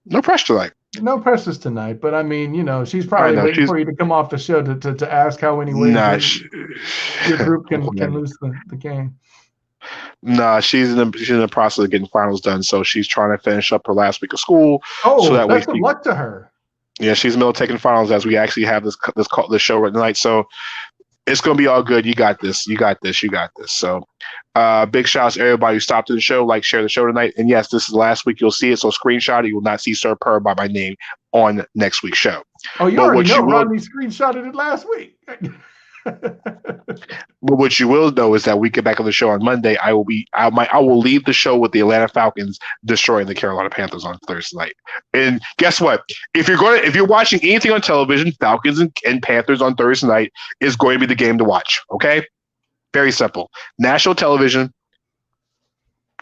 No pressure tonight. No pressures tonight, but I mean, she's probably waiting for you to come off the show to ask how many ways your group can lose the game. Nah, she's in the process of getting finals done, so she's trying to finish up her last week of school. Oh, so best of luck to her. Yeah, she's in the middle of taking finals as we actually have this show right tonight. So it's going to be all good. You got this. You got this. You got this. So big shout out to everybody who stopped in the show, share the show tonight. And yes, this is the last week you'll see it. So screenshot it. You will not see Sir Purr by my name on next week's show. Oh, you already know Rodney screenshotted it last week. But what you will know is that we get back on the show on Monday. I will leave the show with the Atlanta Falcons destroying the Carolina Panthers on Thursday night. And guess what? If you're watching anything on television, Falcons and Panthers on Thursday night is going to be the game to watch. Okay, very simple. National television.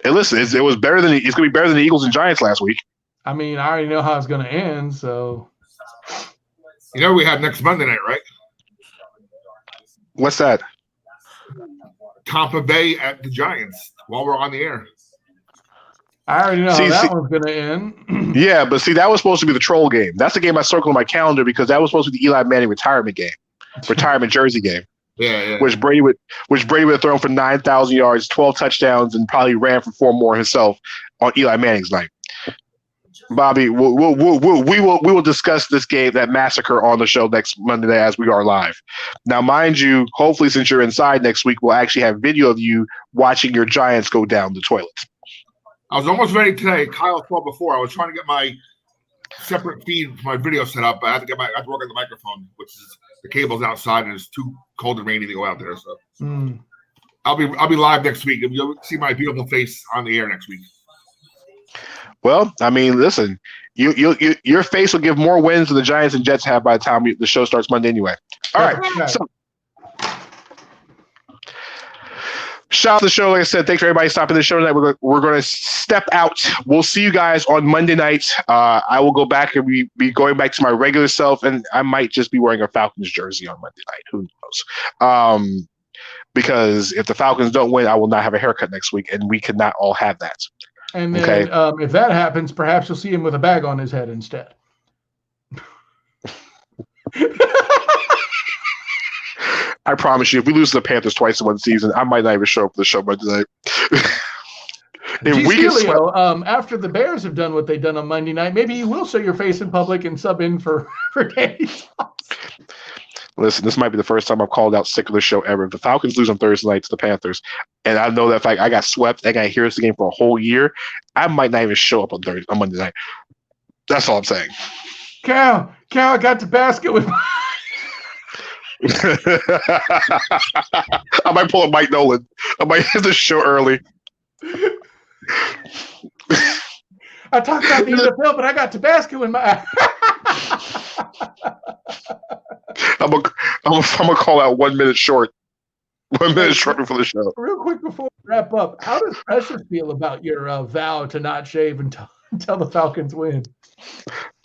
And listen, it's going to be better than the Eagles and Giants last week. I mean, I already know how it's going to end. So, we have next Monday night, right? What's that? Tampa Bay at the Giants while we're on the air. I already know how that one's going to end. Yeah, but see, that was supposed to be the troll game. That's the game I circled on my calendar because that was supposed to be the Eli Manning retirement jersey game. Yeah. Which Brady would have thrown for 9,000 yards, 12 touchdowns, and probably ran for 4 more himself on Eli Manning's night. Bobby, we will discuss this game, that massacre, on the show next Monday night as we are live. Now, mind you, hopefully, since you're inside next week, we'll actually have video of you watching your Giants go down the toilet. I was almost ready today. Kyle saw before. I was trying to get my separate feed for my video set up, but I have to work on the microphone, which is the cable's outside and it's too cold and rainy to go out there. So I'll be live next week. You'll see my beautiful face on the air next week. Well, I mean, listen, your face will give more wins than the Giants and Jets have by the time the show starts Monday anyway. All right. So, shout out to the show. Like I said, thanks for everybody stopping the show tonight. We're going to step out. We'll see you guys on Monday night. I will go back and be going back to my regular self, and I might just be wearing a Falcons jersey on Monday night. Who knows? Because if the Falcons don't win, I will not have a haircut next week, and we could not all have that. And then if that happens, perhaps you'll see him with a bag on his head instead. I promise you, if we lose to the Panthers twice in one season, I might not even show up for the show Monday night. After the Bears have done what they've done on Monday night, maybe you will show your face in public and sub in for Danny Thompson. Listen, this might be the first time I've called out sick of the show ever. If the Falcons lose on Thursday night to the Panthers, and I know that if I got swept, I got to hear this game for a whole year, I might not even show up on Monday night. That's all I'm saying. Cal, I got the basket with I might pull a Mike Nolan. I might hit the show early. I talked about the NFL, but I got Tabasco in my I'm gonna call out 1 minute short. 1 minute short before the show. Real quick before we wrap up, how does Precious feel about your vow to not shave until the Falcons win?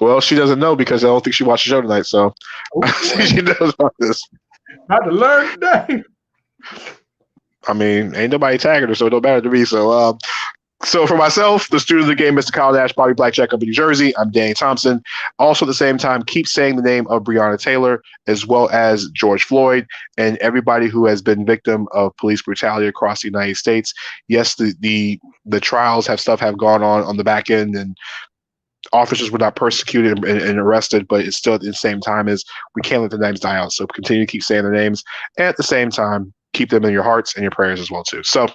Well, she doesn't know because I don't think she watched the show tonight, so she knows about this. Had to learn today. I mean, ain't nobody tagging her, so it don't matter to me. So for myself, the student of the game, Mr. Kyle Nash, Bobby Blackjack up in New Jersey. I'm Danny Thompson. Also, at the same time, keep saying the name of Breonna Taylor, as well as George Floyd, and everybody who has been victim of police brutality across the United States. Yes, the trials have gone on the back end, and officers were not persecuted and arrested, but it's still at the same time as we can't let the names die out. So continue to keep saying the names, and at the same time, keep them in your hearts and your prayers as well, too. So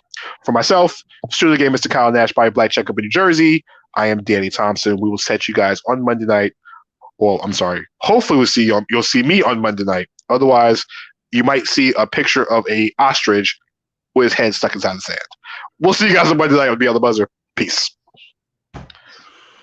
for myself, student of the game, Mr. Kyle Nash, by Blackjack up in New Jersey, I am Danny Thompson. We will set you guys on Monday night. Well, I'm sorry. Hopefully you'll see me on Monday night. Otherwise, you might see a picture of a ostrich with his head stuck inside the sand. We'll see you guys on Monday night on Be on the Buzzer. Peace.